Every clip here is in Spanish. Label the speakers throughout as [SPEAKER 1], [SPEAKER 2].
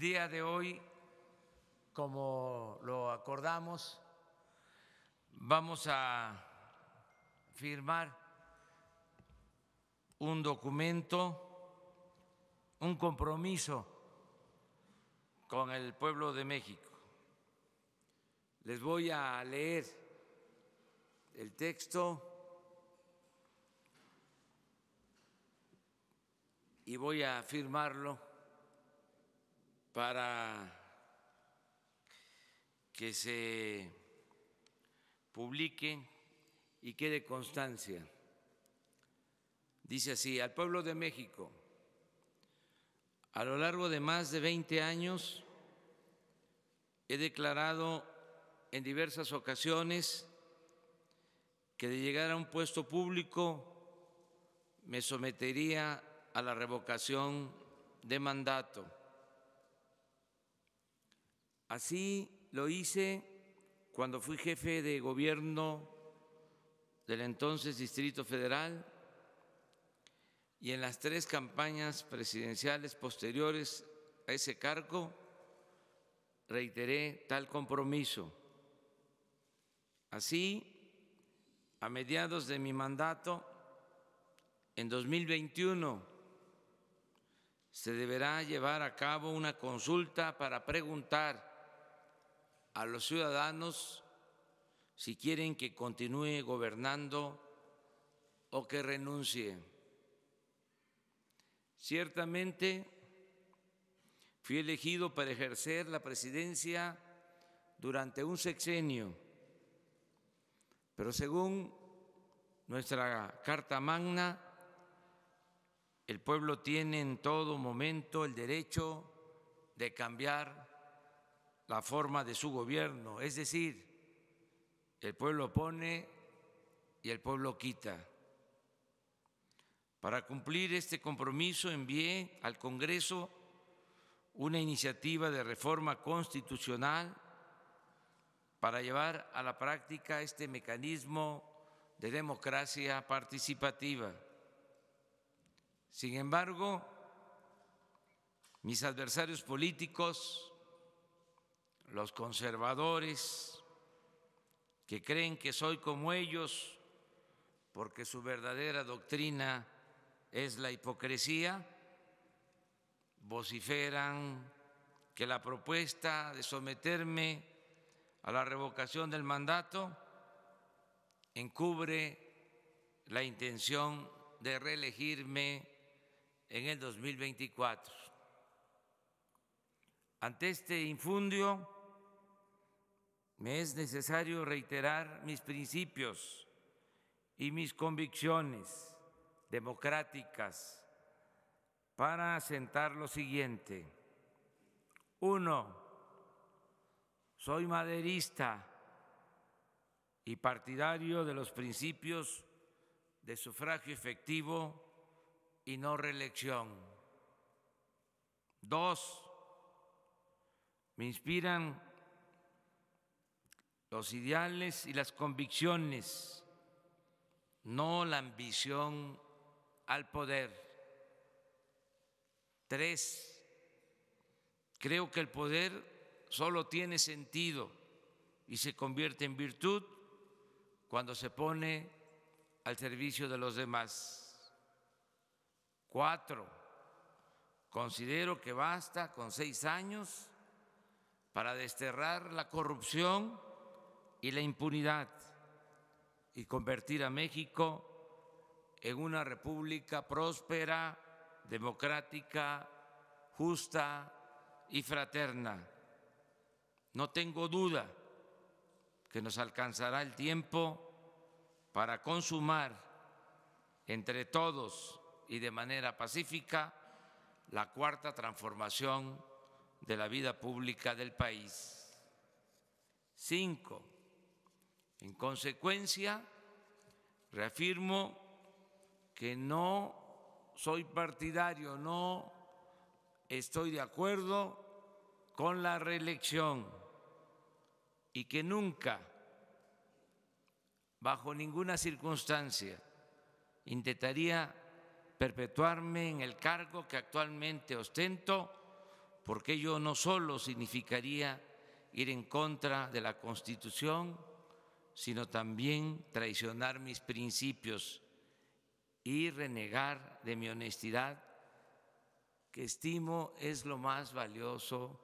[SPEAKER 1] día de hoy, como lo acordamos, vamos a firmar un documento, un compromiso con el pueblo de México. Les voy a leer el texto y voy a firmarlo para que se publique y quede constancia. Dice así: al pueblo de México, a lo largo de más de 20 años he declarado en diversas ocasiones que de llegar a un puesto público me sometería a la revocación de mandato. Así lo hice cuando fui jefe de gobierno del entonces Distrito Federal y en las 3 campañas presidenciales posteriores a ese cargo reiteré tal compromiso. Así, a mediados de mi mandato, en 2021, se deberá llevar a cabo una consulta para preguntar a los ciudadanos si quieren que continúe gobernando o que renuncie. Ciertamente, fui elegido para ejercer la presidencia durante un sexenio, pero según nuestra Carta Magna, el pueblo tiene en todo momento el derecho de cambiar la forma de su gobierno, es decir, el pueblo pone y el pueblo quita. Para cumplir este compromiso envié al Congreso una iniciativa de reforma constitucional para llevar a la práctica este mecanismo de democracia participativa. Sin embargo, mis adversarios políticos, los conservadores, que creen que soy como ellos porque su verdadera doctrina es la hipocresía, vociferan que la propuesta de someterme a la revocación del mandato encubre la intención de reelegirme en el 2024. Ante este infundio, me es necesario reiterar mis principios y mis convicciones democráticas para asentar lo siguiente. 1. Soy maderista y partidario de los principios de sufragio efectivo y no reelección. 2. Me inspiran los ideales y las convicciones, no la ambición al poder. 3. Creo que el poder solo tiene sentido y se convierte en virtud cuando se pone al servicio de los demás. 4. Considero que basta con 6 años para desterrar la corrupción y la impunidad y convertir a México en una república próspera, democrática, justa y fraterna. No tengo duda que nos alcanzará el tiempo para consumar entre todos y de manera pacífica la 4ª transformación de la vida pública del país. 5. En consecuencia, reafirmo que no soy partidario, no estoy de acuerdo con la reelección y que nunca, bajo ninguna circunstancia, intentaría perpetuarme en el cargo que actualmente ostento porque ello no solo significaría ir en contra de la Constitución, sino también traicionar mis principios y renegar de mi honestidad, que estimo es lo más valioso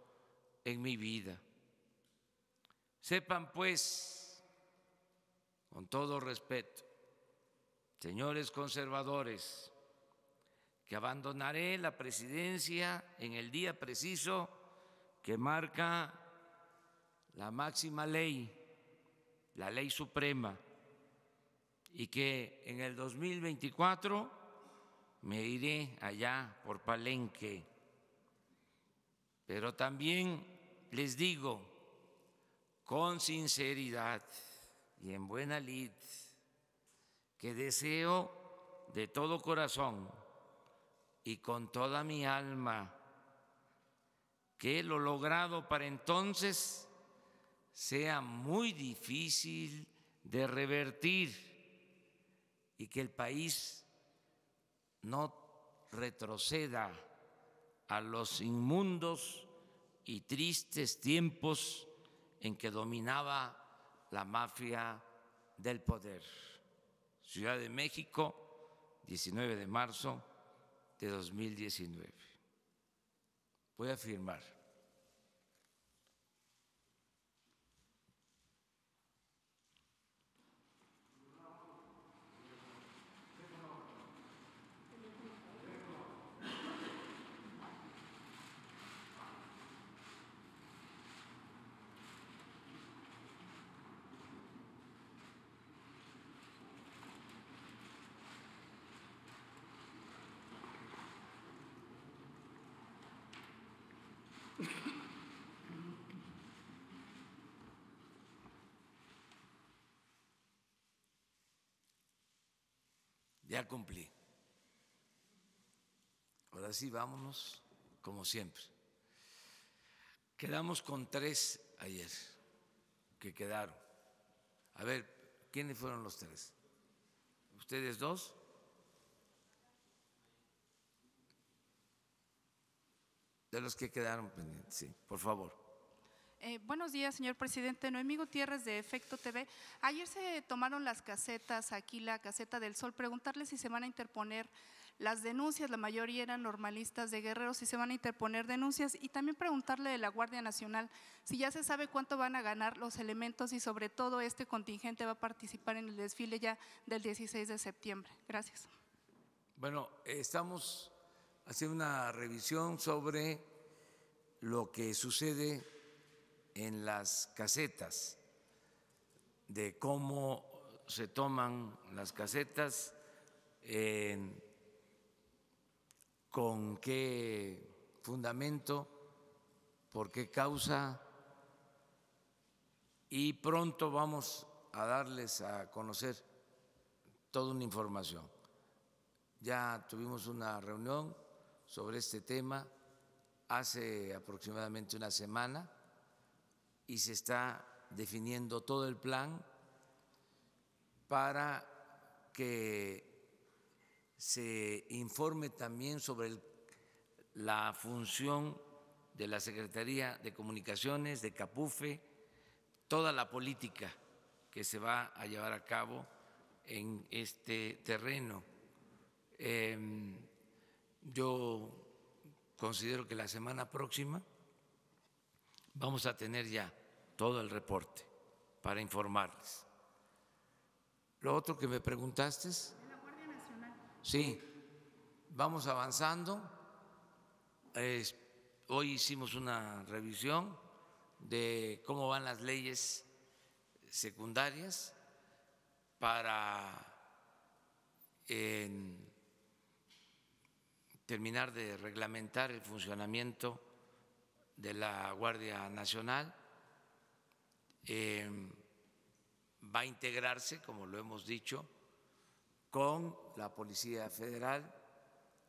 [SPEAKER 1] en mi vida. Sepan, pues, con todo respeto, señores conservadores, que abandonaré la presidencia en el día preciso que marca la máxima ley, la ley suprema, y que en el 2024 me iré allá por Palenque. Pero también les digo con sinceridad y en buena lid que deseo de todo corazón y con toda mi alma que lo logrado para entonces sea muy difícil de revertir y que el país no retroceda a los inmundos y tristes tiempos en que dominaba la mafia del poder. Ciudad de México, 19 de marzo de 2019. Voy a firmar. Ya cumplí. Ahora sí, vámonos como siempre. Quedamos con 3 ayer que quedaron. A ver, ¿quiénes fueron los 3? ¿Ustedes 2? De los que quedaron pendientes, sí, por favor.
[SPEAKER 2] Buenos días, señor presidente. Noemí Gutiérrez, de Efecto TV. Ayer se tomaron las casetas, aquí la caseta del Sol. Preguntarle si se van a interponer las denuncias, la mayoría eran normalistas de Guerrero, si se van a interponer denuncias, y también preguntarle de la Guardia Nacional si ya se sabe cuánto van a ganar los elementos y sobre todo este contingente va a participar en el desfile ya del 16 de septiembre. Gracias.
[SPEAKER 1] Bueno, estamos haciendo una revisión sobre lo que sucede en las casetas, de cómo se toman las casetas, con qué fundamento, por qué causa, y pronto vamos a darles a conocer toda una información. Ya tuvimos una reunión sobre este tema hace aproximadamente una semana y se está definiendo todo el plan para que se informe también sobre la función de la Secretaría de Comunicaciones, de CAPUFE, toda la política que se va a llevar a cabo en este terreno. Yo considero que la semana próxima vamos a tener ya todo el reporte para informarles. Lo otro que me preguntaste es…
[SPEAKER 2] ¿De la Guardia Nacional?
[SPEAKER 1] Sí, vamos avanzando. Hoy hicimos una revisión de cómo van las leyes secundarias para terminar de reglamentar el funcionamiento de la Guardia Nacional. Va a integrarse, como lo hemos dicho, con la Policía Federal,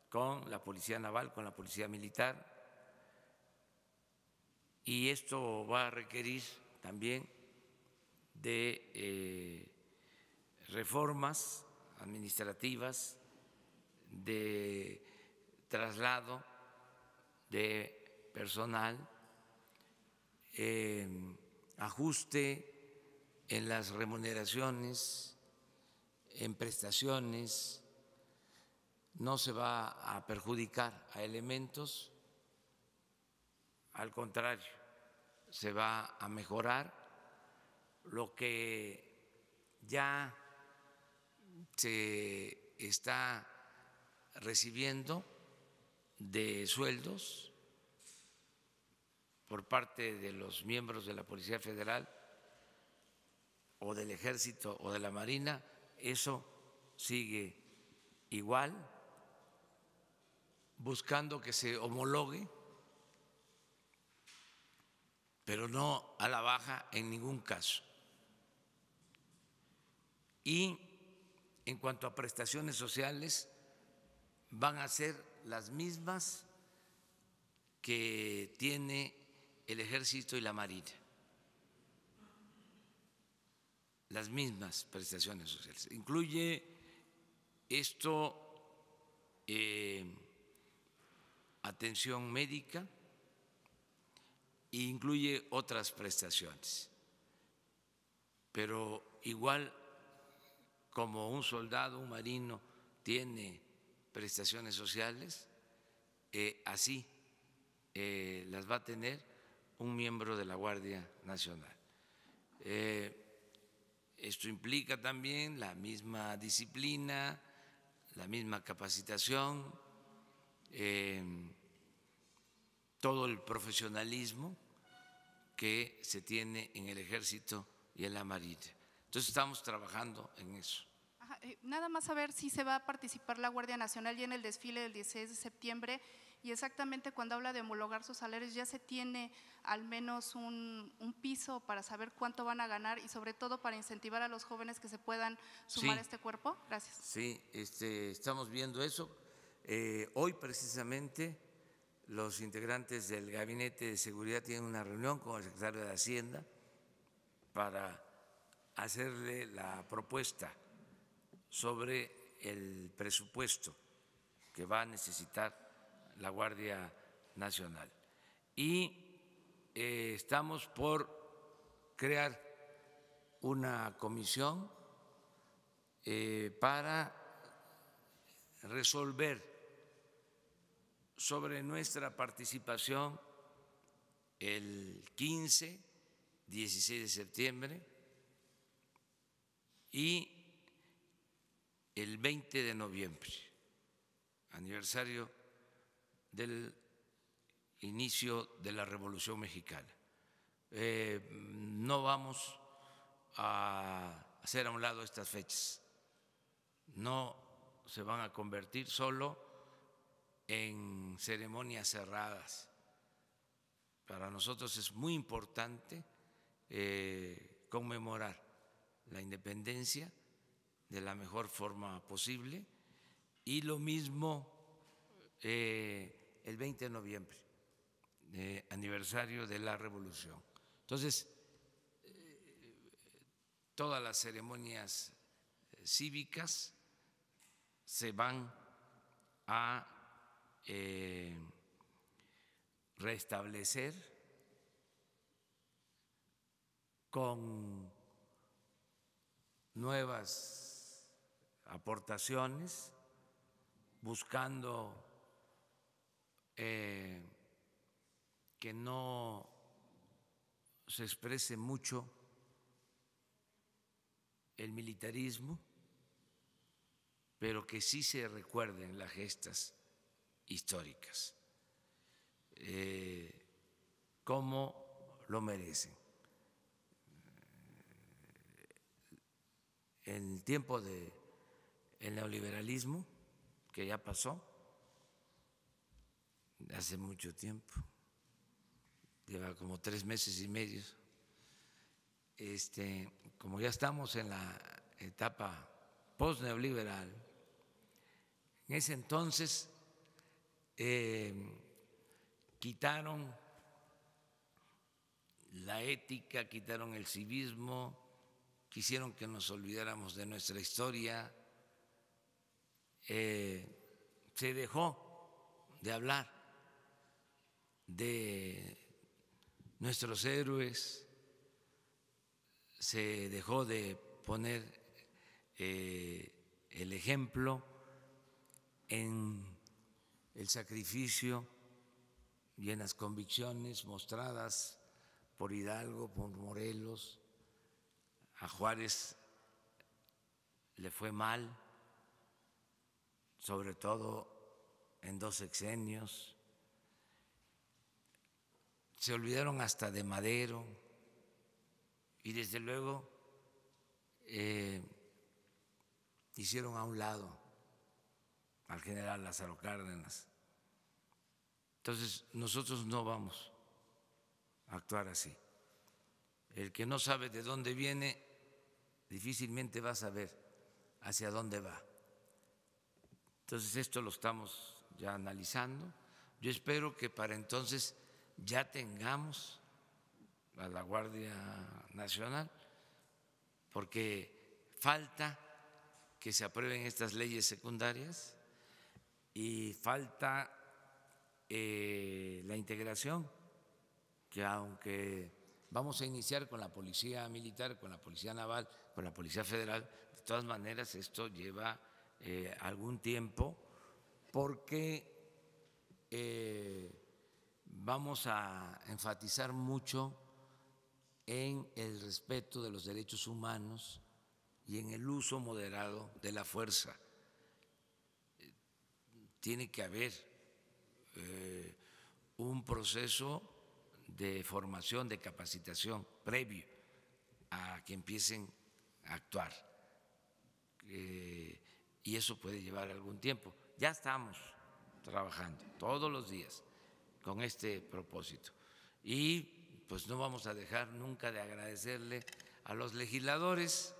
[SPEAKER 1] con la Policía Naval, con la Policía Militar, y esto va a requerir también de reformas administrativas, de traslado de personal, ajuste en las remuneraciones, en prestaciones. No se va a perjudicar a elementos, al contrario, se va a mejorar lo que ya se está recibiendo de sueldos por parte de los miembros de la Policía Federal o del Ejército o de la Marina. Eso sigue igual, buscando que se homologue, pero no a la baja en ningún caso. Y en cuanto a prestaciones sociales, van a ser las mismas que tiene el Ejército y la Marina, las mismas prestaciones sociales. Incluye esto atención médica e incluye otras prestaciones, pero igual como un soldado, un marino tiene prestaciones sociales, así las va a tener un miembro de la Guardia Nacional. Esto implica también la misma disciplina, la misma capacitación, todo el profesionalismo que se tiene en el Ejército y en la Marina. Entonces estamos trabajando en eso.
[SPEAKER 2] Nada más saber si se va a participar la Guardia Nacional ya en el desfile del 16 de septiembre y exactamente cuando habla de homologar sus salarios, ¿ya se tiene al menos un piso para saber cuánto van a ganar y sobre todo para incentivar a los jóvenes que se puedan sumar a este cuerpo? Gracias.
[SPEAKER 1] Sí, estamos viendo eso. Hoy precisamente los integrantes del Gabinete de Seguridad tienen una reunión con el secretario de Hacienda para hacerle la propuesta sobre el presupuesto que va a necesitar la Guardia Nacional. Y estamos por crear una comisión para resolver sobre nuestra participación el 15, 16 de septiembre y el 20 de noviembre, aniversario del inicio de la Revolución Mexicana. No vamos a hacer a un lado estas fechas, no se van a convertir solo en ceremonias cerradas. Para nosotros es muy importante conmemorar la independencia de la mejor forma posible y lo mismo el 20 de noviembre, aniversario de la Revolución. Entonces, todas las ceremonias cívicas se van a restablecer con nuevas aportaciones, buscando que no se exprese mucho el militarismo, pero que sí se recuerden las gestas históricas como lo merecen. En el tiempo del neoliberalismo, que ya pasó, hace mucho tiempo, lleva como 3 meses y medio, como ya estamos en la etapa post-neoliberal, en ese entonces quitaron la ética, quitaron el civismo, quisieron que nos olvidáramos de nuestra historia, se dejó de hablar de nuestros héroes, se dejó de poner el ejemplo en el sacrificio y en las convicciones mostradas por Hidalgo, por Morelos. A Juárez le fue mal, sobre todo en 2 sexenios. Se olvidaron hasta de Madero y desde luego hicieron a un lado al general Lázaro Cárdenas. Entonces nosotros no vamos a actuar así. El que no sabe de dónde viene difícilmente va a saber hacia dónde va. Entonces esto lo estamos ya analizando. Yo espero que para entonces ya tengamos a la Guardia Nacional, porque falta que se aprueben estas leyes secundarias y falta la integración, que aunque vamos a iniciar con la Policía Militar, con la Policía Naval, con la Policía Federal, de todas maneras esto lleva algún tiempo, porque vamos a enfatizar mucho en el respeto de los derechos humanos y en el uso moderado de la fuerza. Tiene que haber un proceso de formación, de capacitación previo a que empiecen a actuar. Y eso puede llevar algún tiempo. Ya estamos trabajando todos los días con este propósito. Y pues no vamos a dejar nunca de agradecerle a los legisladores,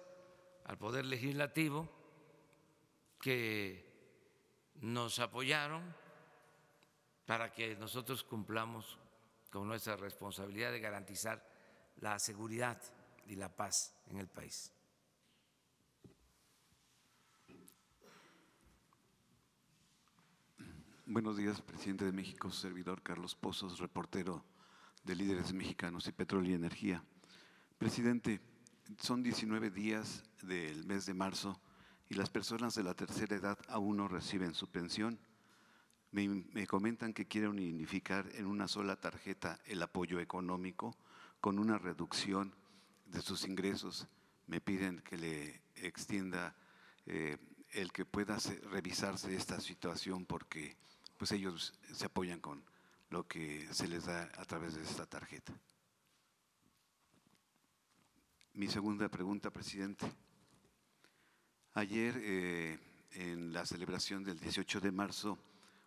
[SPEAKER 1] al Poder Legislativo, que nos apoyaron para que nosotros cumplamos con nuestra responsabilidad de garantizar la seguridad y la paz en el país.
[SPEAKER 3] Buenos días, presidente de México, servidor Carlos Pozos, reportero de Líderes Mexicanos y Petróleo y Energía. Presidente, son 19 días del mes de marzo y las personas de la tercera edad aún no reciben su pensión. Me comentan que quieren unificar en una sola tarjeta el apoyo económico con una reducción de sus ingresos. Me piden que le extienda el que pueda revisarse esta situación, porque pues ellos se apoyan con lo que se les da a través de esta tarjeta. Mi segunda pregunta, presidente. Ayer en la celebración del 18 de marzo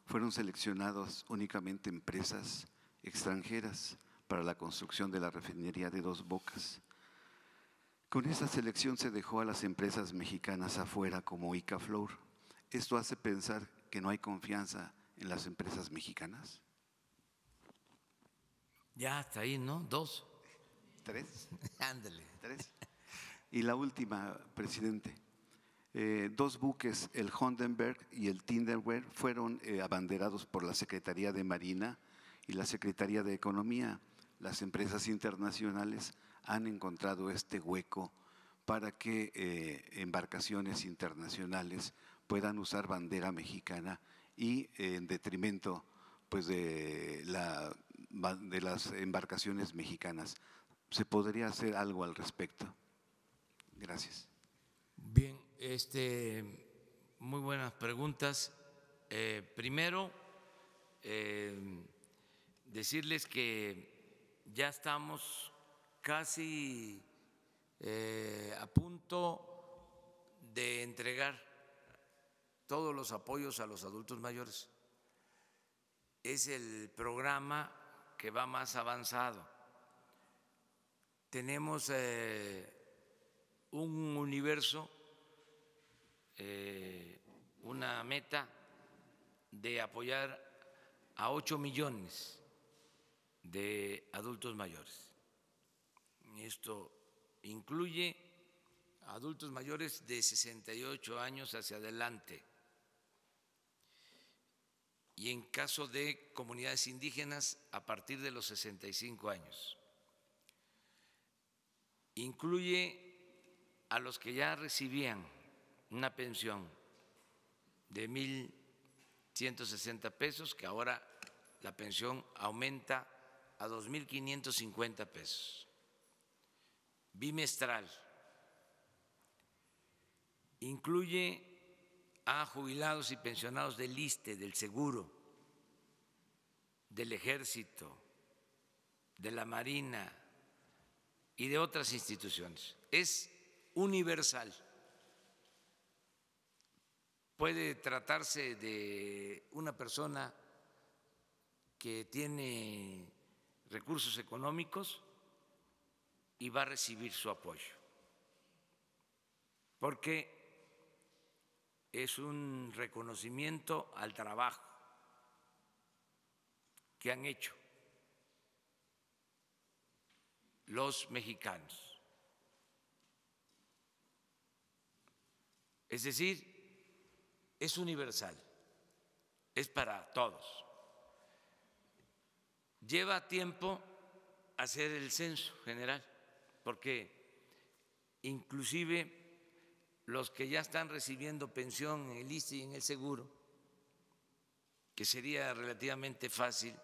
[SPEAKER 3] fueron seleccionadas únicamente empresas extranjeras para la construcción de la refinería de Dos Bocas. Con esta selección se dejó a las empresas mexicanas afuera, como Icaflor. ¿Esto hace pensar que no hay confianza en las empresas mexicanas?
[SPEAKER 1] Ya hasta ahí, ¿no? 2.
[SPEAKER 3] 3.
[SPEAKER 1] Ándale.
[SPEAKER 3] 3. Y la última, presidente. 2 buques, el Hondenberg y el Tinderwehr, fueron abanderados por la Secretaría de Marina y la Secretaría de Economía. Las empresas internacionales han encontrado este hueco para que embarcaciones internacionales puedan usar bandera mexicana y en detrimento pues de las embarcaciones mexicanas. ¿Se podría hacer algo al respecto? Gracias.
[SPEAKER 1] Bien, muy buenas preguntas. Primero, decirles que ya estamos casi a punto de entregar todos los apoyos a los adultos mayores. Es el programa que va más avanzado. Tenemos un universo, una meta de apoyar a 8 millones de adultos mayores. Esto incluye adultos mayores de 68 años hacia adelante. y en caso de comunidades indígenas a partir de los 65 años. Incluye a los que ya recibían una pensión de 1,160 pesos, que ahora la pensión aumenta a 2,550 pesos, bimestral. Incluye a jubilados y pensionados del ISSSTE, del Seguro, del Ejército, de la Marina y de otras instituciones. Es universal. Puede tratarse de una persona que tiene recursos económicos y va a recibir su apoyo, porque es un reconocimiento al trabajo que han hecho los mexicanos. Es decir, es universal, es para todos. Lleva tiempo hacer el censo general, porque inclusive los que ya están recibiendo pensión en el ISSSTE y en el Seguro, que sería relativamente fácil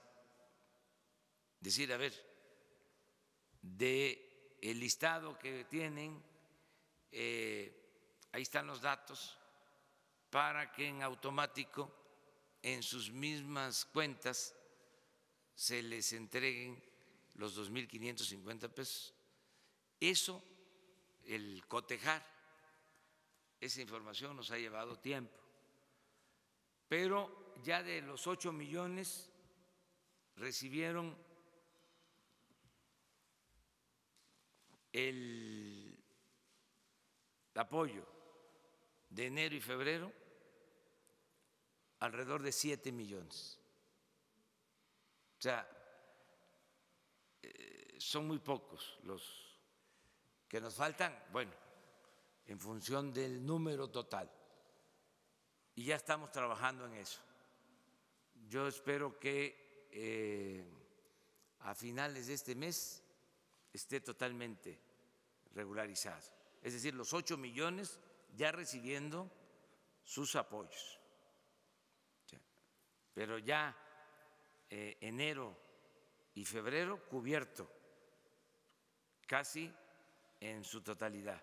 [SPEAKER 1] decir, a ver, de el listado que tienen, ahí están los datos, para que en automático en sus mismas cuentas se les entreguen los 2,550 pesos. Eso, el cotejar esa información nos ha llevado tiempo, pero ya de los 8 millones recibieron el apoyo de enero y febrero alrededor de 7 millones. O sea, son muy pocos los que nos faltan, bueno, en función del número total. Y ya estamos trabajando en eso. Yo espero que a finales de este mes esté totalmente regularizado. Es decir, los 8 millones ya recibiendo sus apoyos. Pero ya enero y febrero cubierto casi en su totalidad.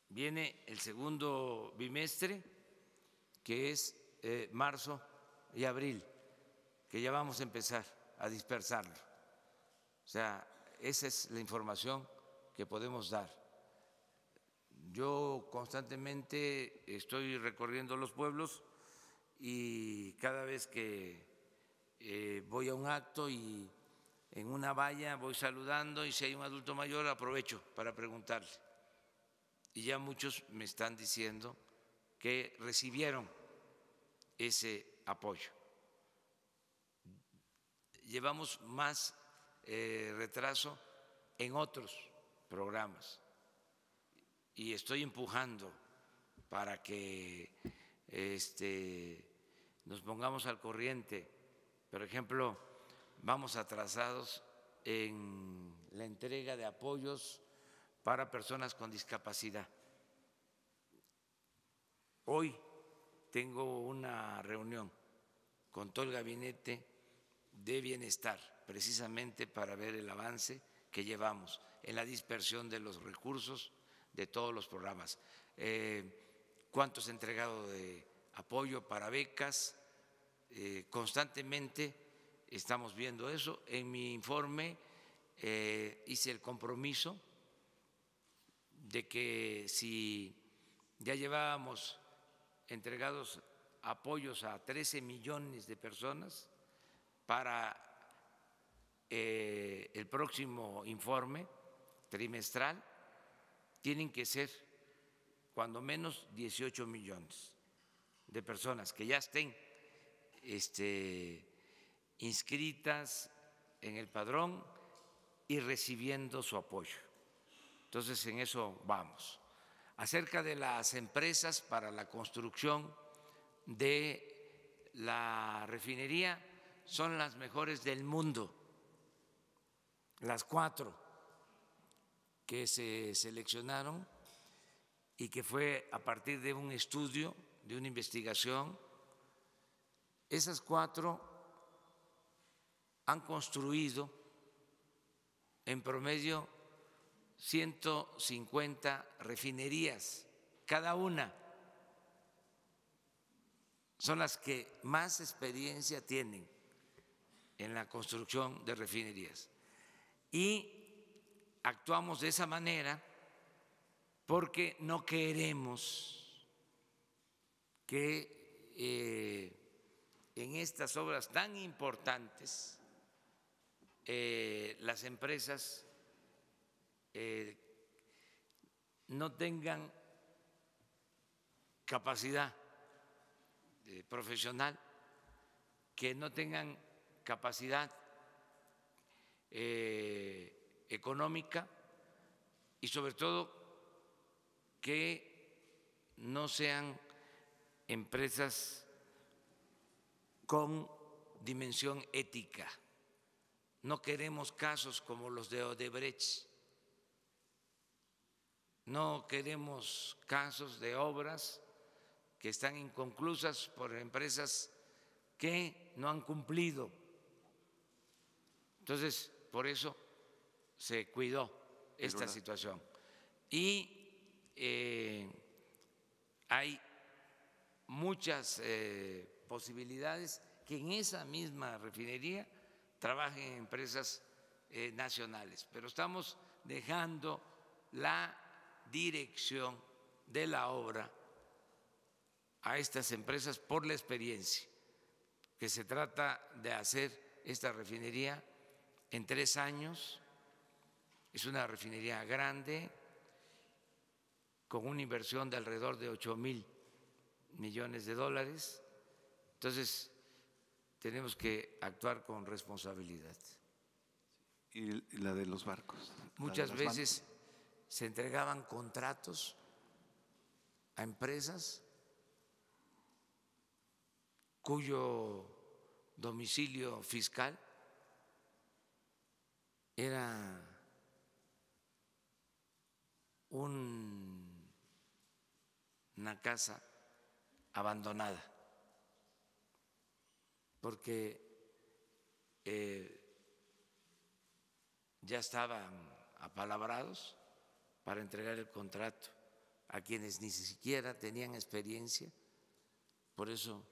[SPEAKER 1] Viene el segundo bimestre, que es marzo y abril, que ya vamos a empezar a dispersarlo. O sea, esa es la información que podemos dar. Yo constantemente estoy recorriendo los pueblos y cada vez que voy a un acto y en una valla voy saludando, y si hay un adulto mayor aprovecho para preguntarle. Y ya muchos me están diciendo que recibieron ese apoyo. Llevamos más retraso en otros programas y estoy empujando para que nos pongamos al corriente. Por ejemplo, vamos atrasados en la entrega de apoyos para personas con discapacidad. Hoy tengo una reunión con todo el gabinete de bienestar, precisamente para ver el avance que llevamos en la dispersión de los recursos de todos los programas. Cuánto se ha entregado de apoyo para becas, constantemente estamos viendo eso. En mi informe hice el compromiso de que si ya llevábamos entregados apoyos a 13 millones de personas, para el próximo informe trimestral tienen que ser cuando menos 18 millones de personas que ya estén inscritas en el padrón y recibiendo su apoyo. Entonces, en eso vamos. Acerca de las empresas para la construcción de la refinería son las mejores del mundo, las 4 que se seleccionaron y que fue a partir de un estudio, de una investigación. Esas 4 han construido en promedio 150 refinerías, cada una. Son las que más experiencia tienen en la construcción de refinerías. Y actuamos de esa manera porque no queremos que en estas obras tan importantes las empresas no tengan capacidad profesional, que no tengan capacidad económica y sobre todo que no sean empresas con dimensión ética. No queremos casos como los de Odebrecht, no queremos casos de obras que están inconclusas por empresas que no han cumplido. Entonces, por eso se cuidó esta situación. Y hay muchas posibilidades que en esa misma refinería trabajen empresas nacionales, pero estamos dejando la dirección de la obra a estas empresas por la experiencia, que se trata de hacer esta refinería en 3 años. Es una refinería grande, con una inversión de alrededor de $8,000 millones. Entonces, tenemos que actuar con responsabilidad.
[SPEAKER 3] Y la de los barcos.
[SPEAKER 1] Muchas veces se entregaban contratos a empresas cuyo domicilio fiscal era una casa abandonada, porque ya estaban apalabrados para entregar el contrato a quienes ni siquiera tenían experiencia. Por eso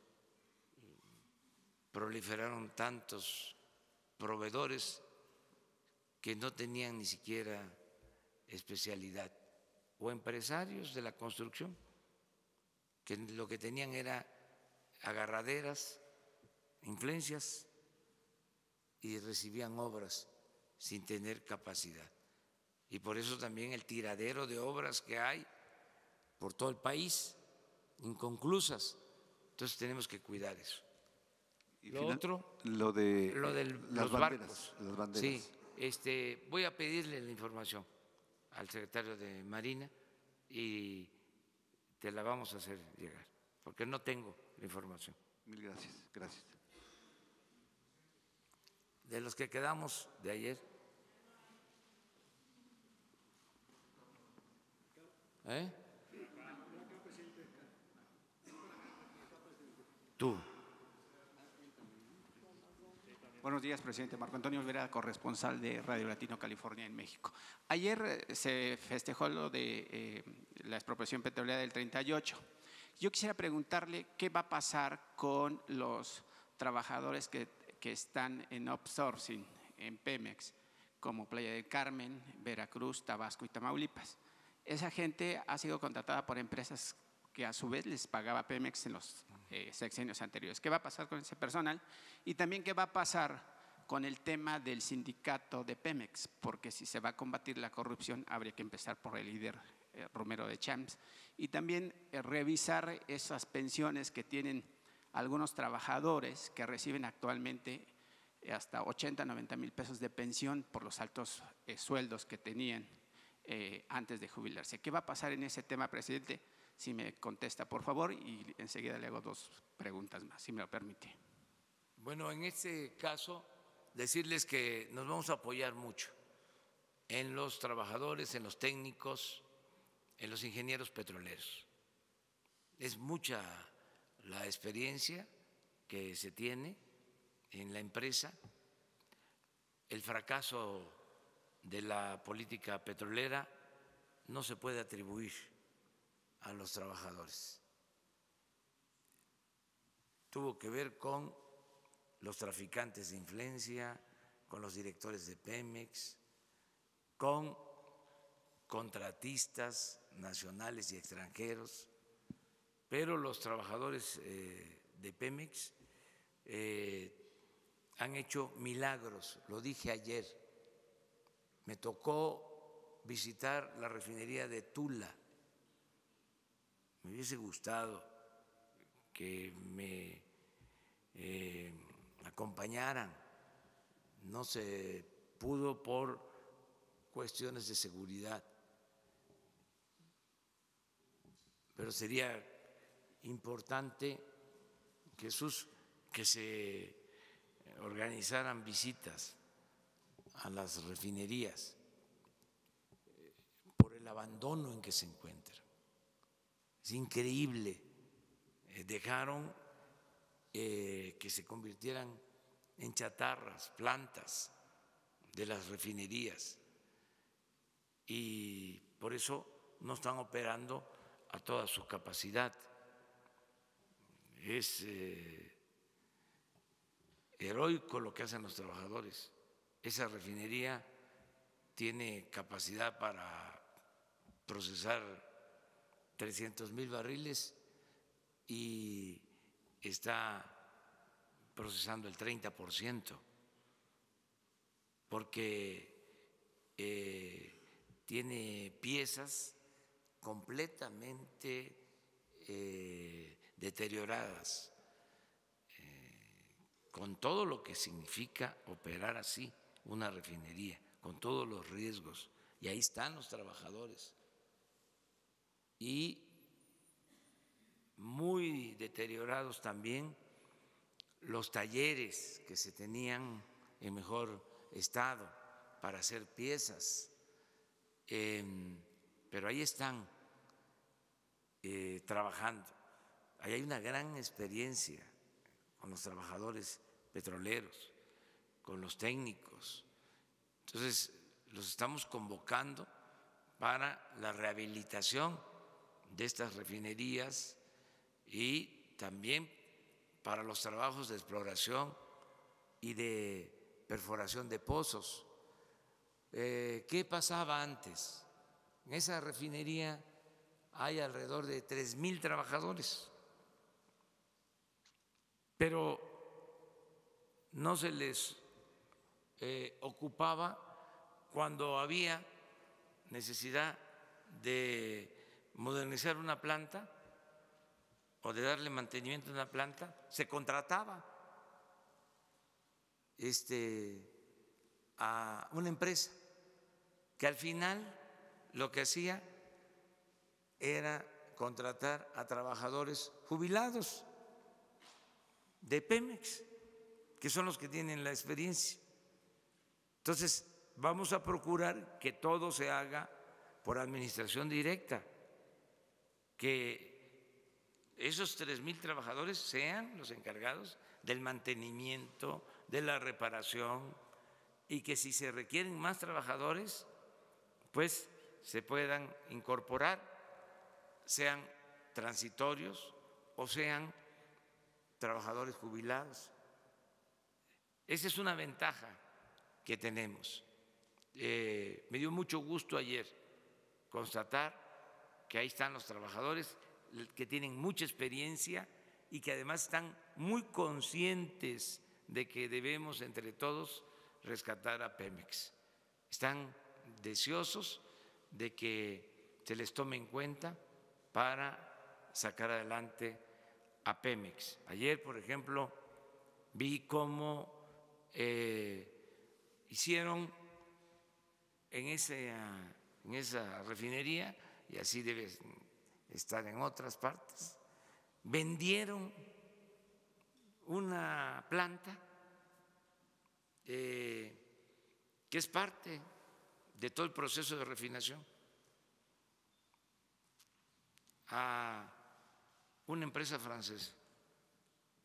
[SPEAKER 1] proliferaron tantos proveedores que no tenían ni siquiera especialidad, o empresarios de la construcción que lo que tenían era agarraderas, influencias, y recibían obras sin tener capacidad. Y por eso también el tiradero de obras que hay por todo el país, inconclusas. Entonces tenemos que cuidar eso.
[SPEAKER 3] Y
[SPEAKER 1] Lo otro,
[SPEAKER 3] lo de
[SPEAKER 1] los barcos.
[SPEAKER 3] Las banderas.
[SPEAKER 1] Sí, voy a pedirle la información al secretario de Marina y te la vamos a hacer llegar, porque no tengo la información.
[SPEAKER 3] Mil gracias. Gracias.
[SPEAKER 1] De los que quedamos de ayer. Tú.
[SPEAKER 4] Buenos días, presidente. Marco Antonio Olvera, corresponsal de Radio Latino California en México. Ayer se festejó lo de la expropiación petrolera del 38. Yo quisiera preguntarle qué va a pasar con los trabajadores que están en outsourcing en Pemex, como Playa del Carmen, Veracruz, Tabasco y Tamaulipas. Esa gente ha sido contratada por empresas que a su vez les pagaba Pemex en los sexenios anteriores. ¿Qué va a pasar con ese personal? Y también qué va a pasar con el tema del sindicato de Pemex, porque si se va a combatir la corrupción habría que empezar por el líder Romero de Champs, y también revisar esas pensiones que tienen algunos trabajadores que reciben actualmente hasta 80, 90 mil pesos de pensión por los altos sueldos que tenían antes de jubilarse. ¿Qué va a pasar en ese tema, presidente? si me contesta, por favor, y enseguida le hago 2 preguntas más, si me lo permite.
[SPEAKER 1] Bueno, en este caso, decirles que nos vamos a apoyar mucho en los trabajadores, en los técnicos, en los ingenieros petroleros. Es mucha la experiencia que se tiene en la empresa. El fracaso de la política petrolera no se puede atribuir a los trabajadores. Tuvo que ver con los traficantes de influencia, con los directores de Pemex, con contratistas nacionales y extranjeros, pero los trabajadores de Pemex han hecho milagros. Lo dije ayer, me tocó visitar la refinería de Tula. Me hubiese gustado que me acompañaran. No se pudo por cuestiones de seguridad, pero sería importante, Jesús, que se organizaran visitas a las refinerías por el abandono en que se encuentran. Es increíble, dejaron que se convirtieran en chatarras, plantas de las refinerías, y por eso no están operando a toda su capacidad. Es heroico lo que hacen los trabajadores. Esa refinería tiene capacidad para procesar 300,000 barriles y está procesando el 30%, porque tiene piezas completamente deterioradas, con todo lo que significa operar así una refinería, con todos los riesgos. Y ahí están los trabajadores. Y muy deteriorados también los talleres que se tenían en mejor estado para hacer piezas, pero ahí están trabajando. Ahí hay una gran experiencia con los trabajadores petroleros, con los técnicos. Entonces, los estamos convocando para la rehabilitación de estas refinerías y también para los trabajos de exploración y de perforación de pozos. ¿Qué pasaba antes? En esa refinería hay alrededor de 3,000 trabajadores, pero no se les ocupaba cuando había necesidad de modernizar una planta o de darle mantenimiento a una planta. Se contrataba a una empresa que al final lo que hacía era contratar a trabajadores jubilados de Pemex, que son los que tienen la experiencia. Entonces, vamos a procurar que todo se haga por administración directa, que esos 3,000 trabajadores sean los encargados del mantenimiento, de la reparación, y que si se requieren más trabajadores, pues se puedan incorporar, sean transitorios o sean trabajadores jubilados. Esa es una ventaja que tenemos. Me dio mucho gusto ayer constatar que ahí están los trabajadores que tienen mucha experiencia y que además están muy conscientes de que debemos entre todos rescatar a Pemex. Están deseosos de que se les tome en cuenta para sacar adelante a Pemex. Ayer, por ejemplo, vi cómo hicieron en esa refinería, y así debe estar en otras partes. Vendieron una planta que es parte de todo el proceso de refinación a una empresa francesa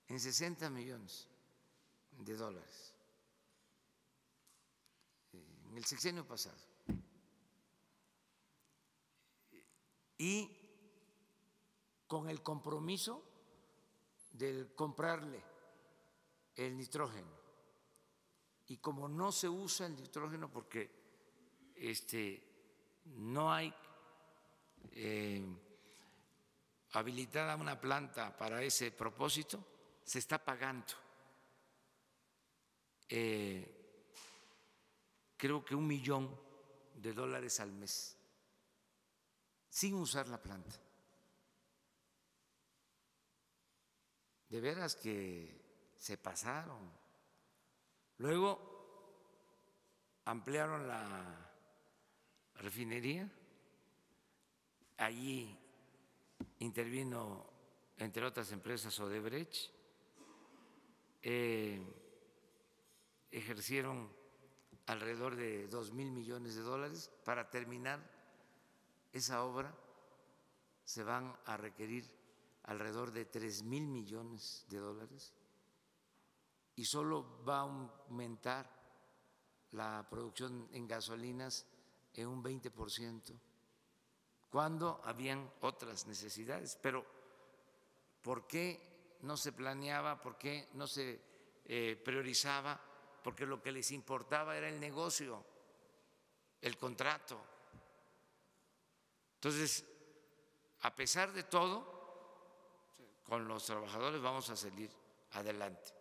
[SPEAKER 1] en $60 millones en el sexenio pasado. Y con el compromiso de comprarle el nitrógeno. Y como no se usa el nitrógeno porque no hay habilitada una planta para ese propósito, se está pagando creo que $1 millón al mes sin usar la planta. De veras que se pasaron. Luego ampliaron la refinería. Allí intervino, entre otras empresas, Odebrecht. Ejercieron alrededor de $2,000 millones. Para terminar esa obra se van a requerir alrededor de $3,000 millones y solo va a aumentar la producción en gasolinas en un 20%, cuando habían otras necesidades. Pero ¿por qué no se planeaba? ¿Por qué no se priorizaba? Porque lo que les importaba era el negocio, el contrato. Entonces, a pesar de todo, con los trabajadores vamos a salir adelante.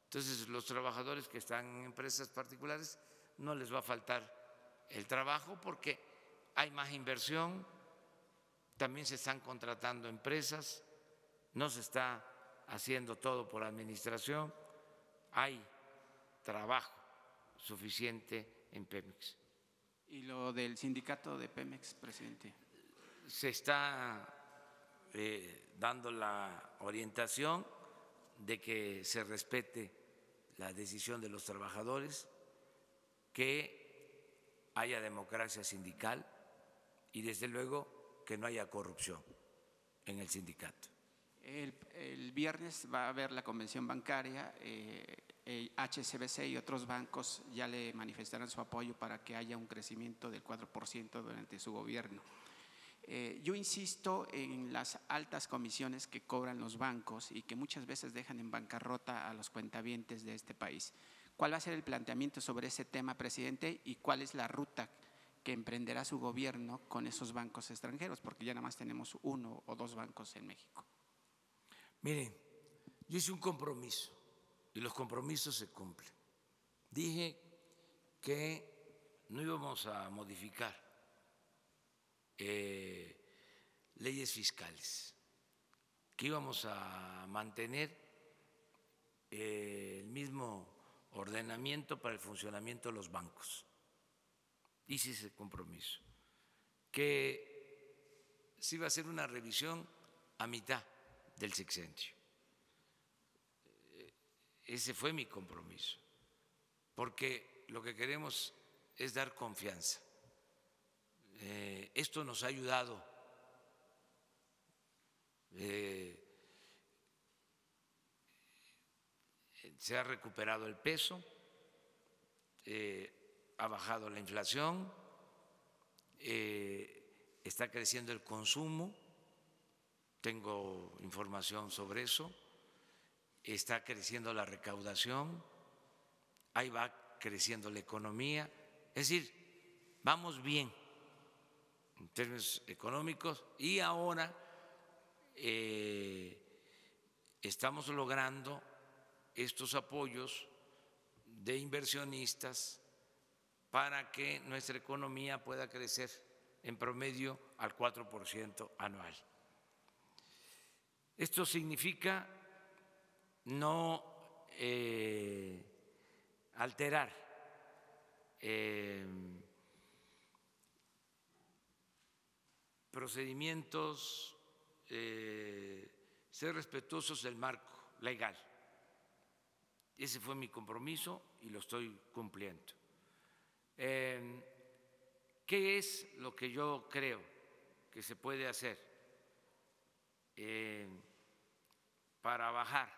[SPEAKER 1] Entonces, los trabajadores que están en empresas particulares no les va a faltar el trabajo porque hay más inversión, también se están contratando empresas, no se está haciendo todo por administración, hay trabajo suficiente en Pemex.
[SPEAKER 4] ¿Y lo del sindicato de Pemex, presidente?
[SPEAKER 1] Se está dando la orientación de que se respete la decisión de los trabajadores, que haya democracia sindical y desde luego que no haya corrupción en el sindicato.
[SPEAKER 4] El viernes va a haber la convención bancaria, HSBC y otros bancos ya le manifestarán su apoyo para que haya un crecimiento del 4% durante su gobierno. Yo insisto en las altas comisiones que cobran los bancos y que muchas veces dejan en bancarrota a los cuentavientes de este país. ¿Cuál va a ser el planteamiento sobre ese tema, presidente, y cuál es la ruta que emprenderá su gobierno con esos bancos extranjeros? Porque ya nada más tenemos 1 o 2 bancos en México.
[SPEAKER 1] Miren, yo hice un compromiso y los compromisos se cumplen. Dije que no íbamos a modificar leyes fiscales, que íbamos a mantener el mismo ordenamiento para el funcionamiento de los bancos. Hice ese compromiso, que se iba a hacer una revisión a mitad del sexenio. Ese fue mi compromiso, porque lo que queremos es dar confianza. Esto nos ha ayudado. Se ha recuperado el peso, ha bajado la inflación, está creciendo el consumo, tengo información sobre eso, está creciendo la recaudación, ahí va creciendo la economía, es decir, vamos bien en términos económicos y ahora estamos logrando estos apoyos de inversionistas para que nuestra economía pueda crecer en promedio al 4% anual. Esto significa no alterar procedimientos, ser respetuosos del marco legal. Ese fue mi compromiso y lo estoy cumpliendo. ¿Qué es lo que yo creo que se puede hacer para bajar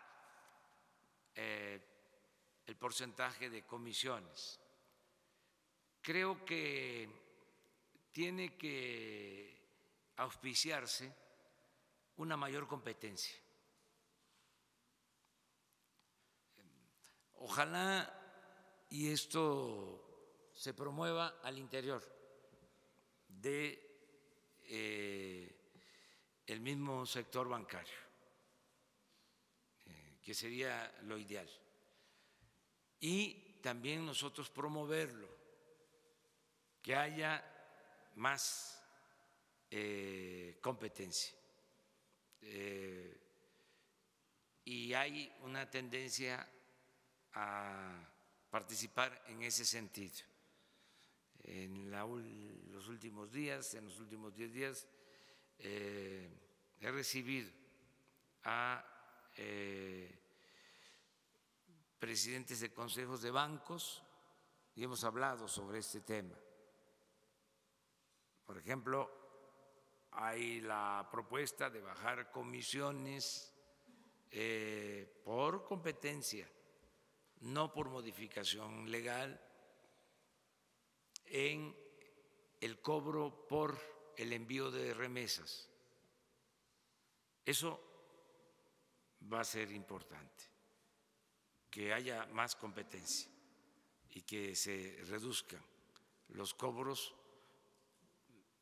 [SPEAKER 1] el porcentaje de comisiones? Creo que tiene que auspiciarse una mayor competencia. Ojalá y esto se promueva al interior de el mismo sector bancario, que sería lo ideal. Y también nosotros promoverlo, que haya más competencia. Y hay una tendencia a participar en ese sentido. En los últimos días, en los últimos 10 días, he recibido a presidentes de consejos de bancos y hemos hablado sobre este tema. Por ejemplo, hay la propuesta de bajar comisiones por competencia, no por modificación legal, en el cobro por el envío de remesas. Eso va a ser importante, que haya más competencia y que se reduzcan los cobros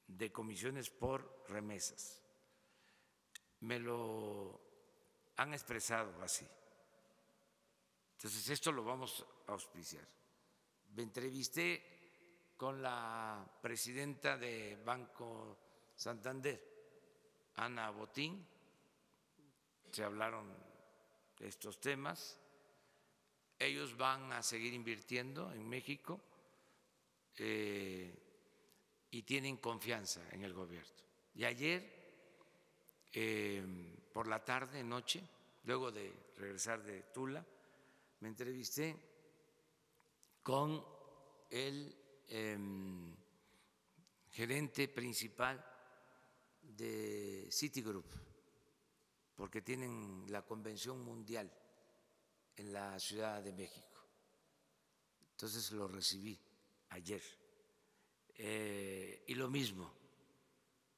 [SPEAKER 1] de comisiones por remesas. Me lo han expresado así. Entonces, esto lo vamos a auspiciar. Me entrevisté con la presidenta de Banco Santander, Ana Botín, se hablaron de estos temas. Ellos van a seguir invirtiendo en México y tienen confianza en el gobierno. Y ayer, por la tarde, noche, luego de regresar de Tula, me entrevisté con el gerente principal de Citigroup, porque tienen la convención mundial en la Ciudad de México. Entonces lo recibí ayer. Y lo mismo,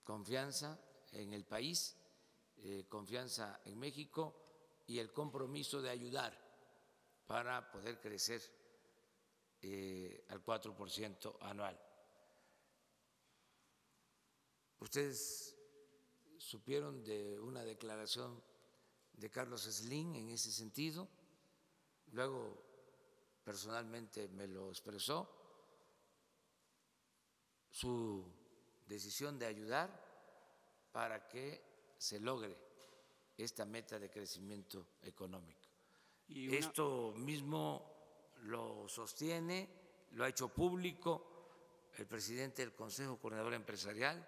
[SPEAKER 1] confianza en el país, confianza en México y el compromiso de ayudar para poder crecer al 4% anual. Ustedes supieron de una declaración de Carlos Slim en ese sentido, luego personalmente me lo expresó, su decisión de ayudar para que se logre esta meta de crecimiento económico. Esto mismo lo sostiene, lo ha hecho público el presidente del Consejo Coordinador Empresarial.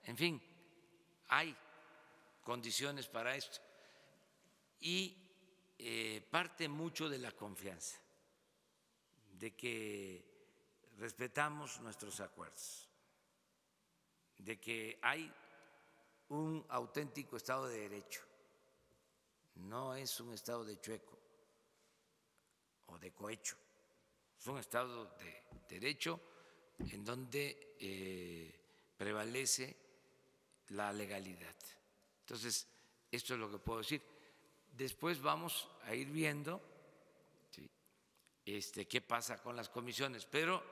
[SPEAKER 1] En fin, hay condiciones para esto y parte mucho de la confianza, de que respetamos nuestros acuerdos, de que hay un auténtico Estado de Derecho, no es un Estado de chueco o de cohecho, es un Estado de Derecho en donde prevalece la legalidad. Entonces, esto es lo que puedo decir. Después vamos a ir viendo, ¿sí?, qué pasa con las comisiones, pero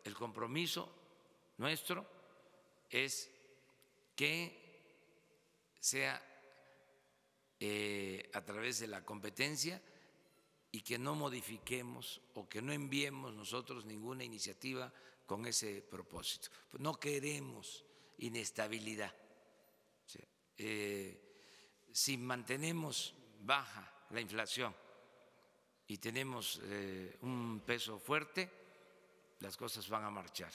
[SPEAKER 1] el compromiso nuestro es que sea a través de la competencia y que no modifiquemos o que no enviemos nosotros ninguna iniciativa con ese propósito. Pues no queremos inestabilidad. Si mantenemos baja la inflación y tenemos un peso fuerte, las cosas van a marchar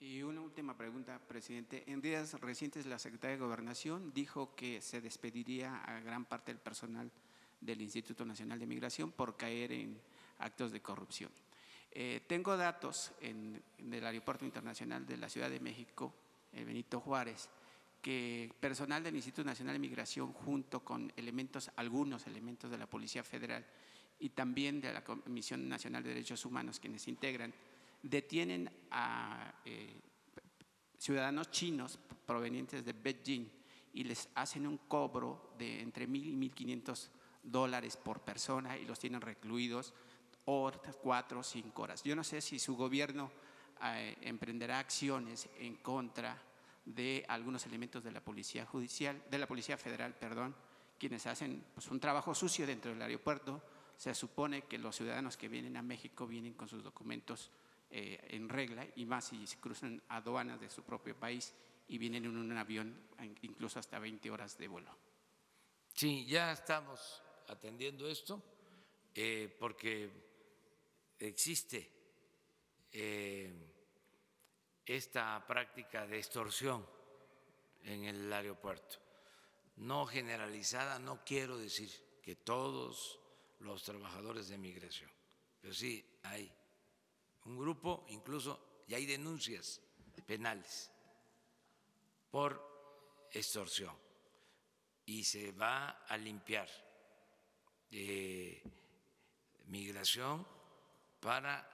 [SPEAKER 4] Y una última pregunta, presidente. En días recientes la Secretaría de Gobernación dijo que se despediría a gran parte del personal del Instituto Nacional de Migración por caer en actos de corrupción. Tengo datos del Aeropuerto Internacional de la Ciudad de México, Benito Juárez, que personal del Instituto Nacional de Migración junto con algunos elementos de la Policía Federal y también de la Comisión Nacional de Derechos Humanos, quienes integran, detienen a ciudadanos chinos provenientes de Beijing y les hacen un cobro de entre $1,000 y $1,500 por persona y los tienen recluidos 4 o 5 horas. Yo no sé si su gobierno emprenderá acciones en contra de algunos elementos de la Policía Federal, quienes hacen pues, un trabajo sucio dentro del aeropuerto. Se supone que los ciudadanos que vienen a México vienen con sus documentos en regla, y más si se cruzan aduanas de su propio país y vienen en un avión incluso hasta 20 horas de vuelo.
[SPEAKER 1] Sí, ya estamos atendiendo esto porque existe esta práctica de extorsión en el aeropuerto. No generalizada, no quiero decir que todos los trabajadores de migración, pero sí hay un grupo, incluso ya hay denuncias penales por extorsión y se va a limpiar migración para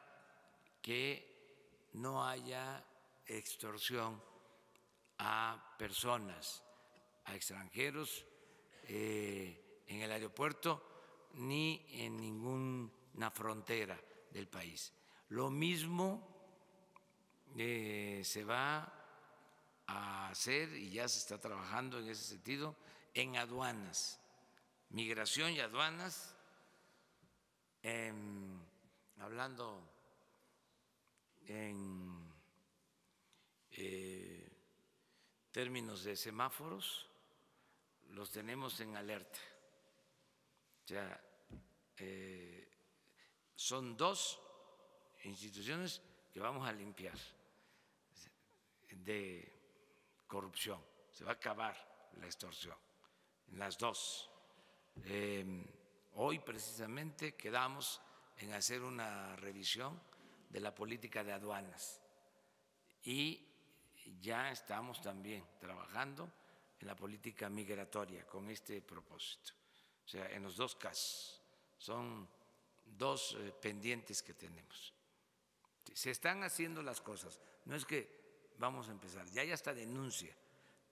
[SPEAKER 1] que no haya extorsión a personas, a extranjeros en el aeropuerto ni en ninguna frontera del país. Lo mismo se va a hacer y ya se está trabajando en ese sentido en aduanas, migración y aduanas, hablando en términos de semáforos, los tenemos en alerta. O sea, son 2 instituciones que vamos a limpiar de corrupción. Se va a acabar la extorsión en las 2. Hoy precisamente quedamos en hacer una revisión de la política de aduanas y ya estamos también trabajando en la política migratoria con este propósito. O sea, en los 2 casos son 2 pendientes que tenemos. Se están haciendo las cosas, no es que vamos a empezar, ya hay hasta denuncia,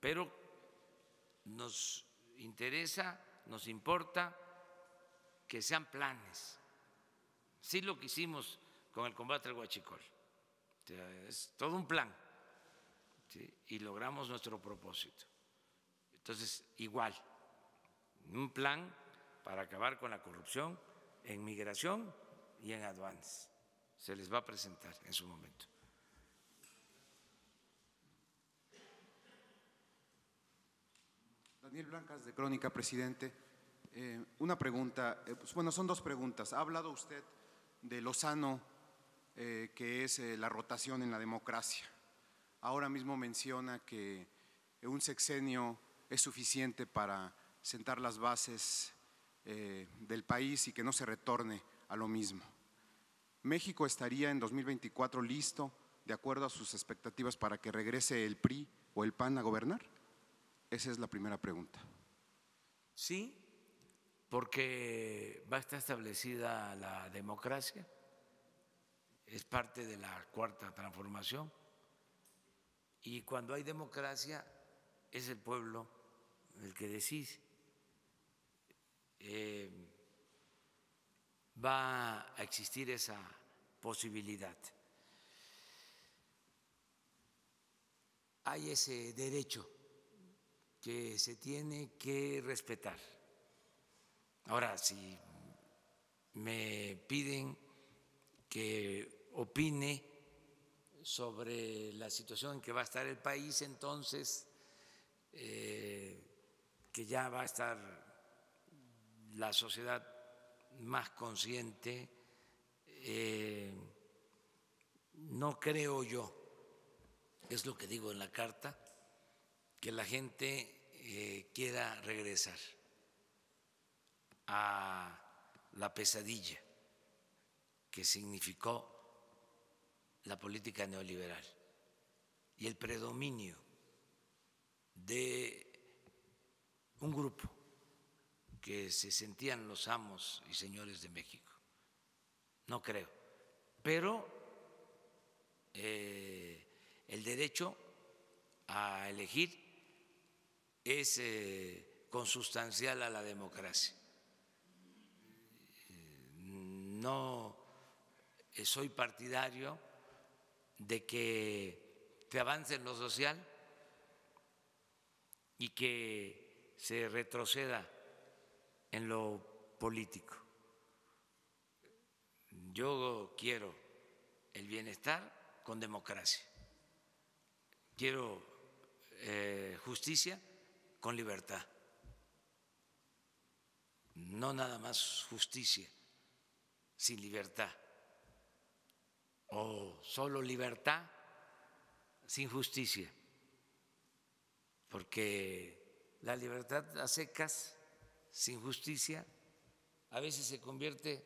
[SPEAKER 1] pero nos interesa, nos importa que sean planes. Sí, lo que hicimos con el combate al huachicol, o sea, es todo un plan, ¿sí? Y logramos nuestro propósito. Entonces, igual, un plan para acabar con la corrupción en migración y en aduanas. Se les va a presentar en su momento.
[SPEAKER 5] Daniel Blancas, de Crónica, presidente. Una pregunta, bueno, son 2 preguntas. Ha hablado usted de lo sano que es la rotación en la democracia. Ahora mismo menciona que un sexenio es suficiente para sentar las bases del país y que no se retorne a lo mismo. ¿México estaría en 2024 listo, de acuerdo a sus expectativas, para que regrese el PRI o el PAN a gobernar? Esa es la primera pregunta.
[SPEAKER 1] Sí, porque va a estar establecida la democracia, es parte de la 4ª transformación, y cuando hay democracia es el pueblo el que decide. Va a existir esa posibilidad. Hay ese derecho que se tiene que respetar. Ahora, si me piden que opine sobre la situación en que va a estar el país, entonces que ya va a estar la sociedad más consciente, no creo yo es lo que digo en la carta, que la gente quiera regresar a la pesadilla que significó la política neoliberal y el predominio de un grupo que se sentían los amos y señores de México. No creo. Pero el derecho a elegir es consustancial a la democracia. No soy partidario de que se avance en lo social y que se retroceda en lo político. Yo quiero el bienestar con democracia. Quiero justicia con libertad. No nada más justicia sin libertad, o solo libertad sin justicia, porque la libertad a secas, sin justicia, a veces se convierte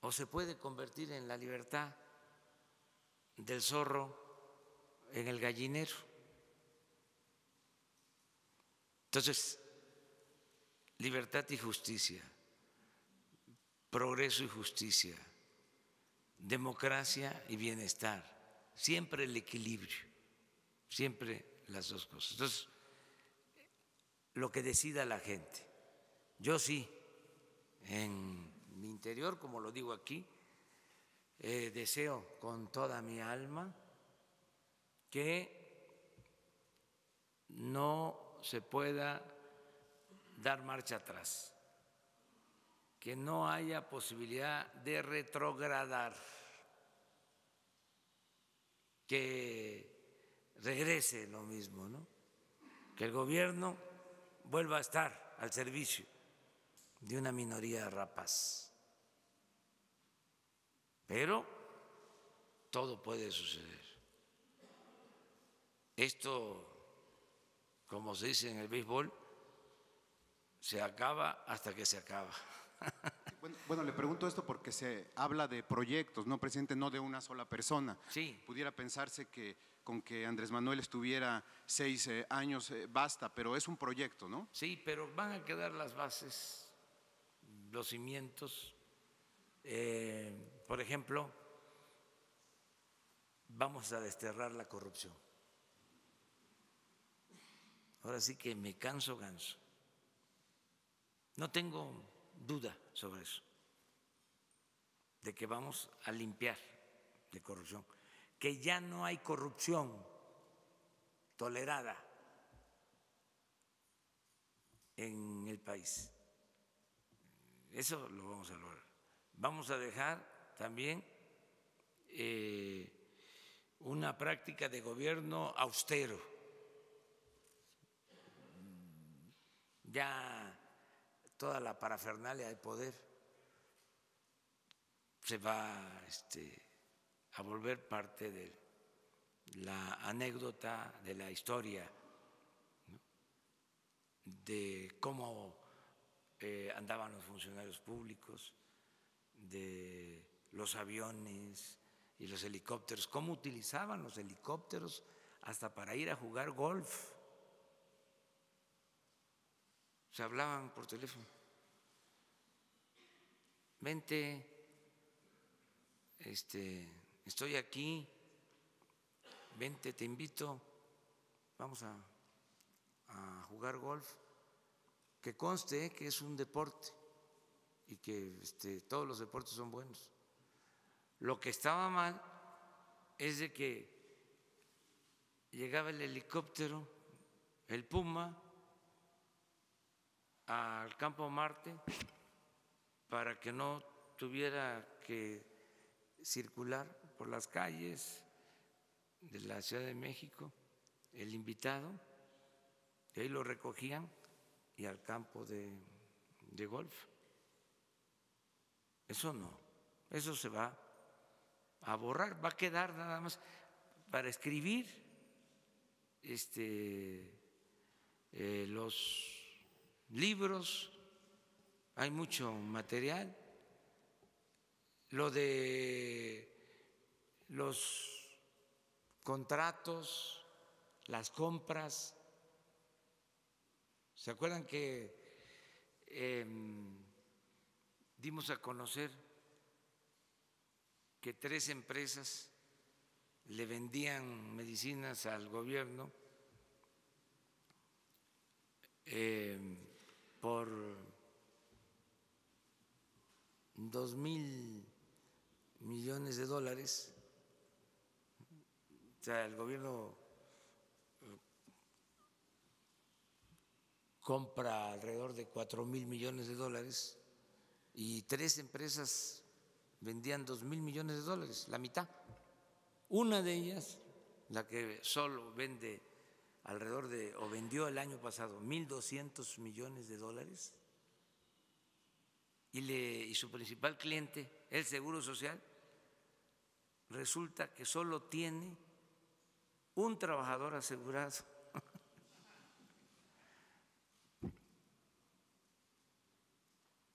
[SPEAKER 1] o se puede convertir en la libertad del zorro en el gallinero. Entonces, libertad y justicia, progreso y justicia, democracia y bienestar, siempre el equilibrio, siempre las dos cosas. Entonces, lo que decida la gente. Yo sí, en mi interior, como lo digo aquí, deseo con toda mi alma que no se pueda dar marcha atrás, que no haya posibilidad de retrogradar, que regrese lo mismo, ¿no? Que el gobierno vuelva a estar al servicio de una minoría rapaz. Pero todo puede suceder. Esto, como se dice en el béisbol, se acaba hasta que se acaba.
[SPEAKER 5] Bueno, le pregunto esto porque se habla de proyectos, ¿no, presidente? No de una sola persona.
[SPEAKER 1] Sí.
[SPEAKER 5] Pudiera pensarse que con que Andrés Manuel estuviera 6 años basta, pero es un proyecto, ¿no?
[SPEAKER 1] Sí, pero van a quedar las bases, los cimientos. Por ejemplo, vamos a desterrar la corrupción. Ahora sí que me canso ganso. No tengo duda sobre eso, de que vamos a limpiar de corrupción, que ya no hay corrupción tolerada en el país. Eso lo vamos a lograr. Vamos a dejar también una práctica de gobierno austero. Ya toda la parafernalia de poder se va a volver parte de la anécdota, de la historia, ¿no? De cómo andaban los funcionarios públicos, de los aviones y los helicópteros, cómo utilizaban los helicópteros hasta para ir a jugar golf. Se hablaban por teléfono. Vente, estoy aquí, vente, te invito, vamos a jugar golf. Que conste que es un deporte y que todos los deportes son buenos. Lo que estaba mal es de que llegaba el helicóptero, el Puma, al Campo Marte para que no tuviera que circular por las calles de la Ciudad de México el invitado, y ahí lo recogían y al campo de golf. Eso no, eso se va a borrar, va a quedar nada más para escribir los libros, hay mucho material, lo de los contratos, las compras. ¿Se acuerdan que dimos a conocer que 3 empresas le vendían medicinas al gobierno por 2,000 millones de dólares? O sea, el gobierno compra alrededor de 4,000 millones de dólares y 3 empresas vendían 2,000 millones de dólares, la mitad. Una de ellas, la que solo vende alrededor de, o vendió el año pasado, 1,200 millones de dólares, y su principal cliente, el Seguro Social, resulta que solo tiene un trabajador asegurado.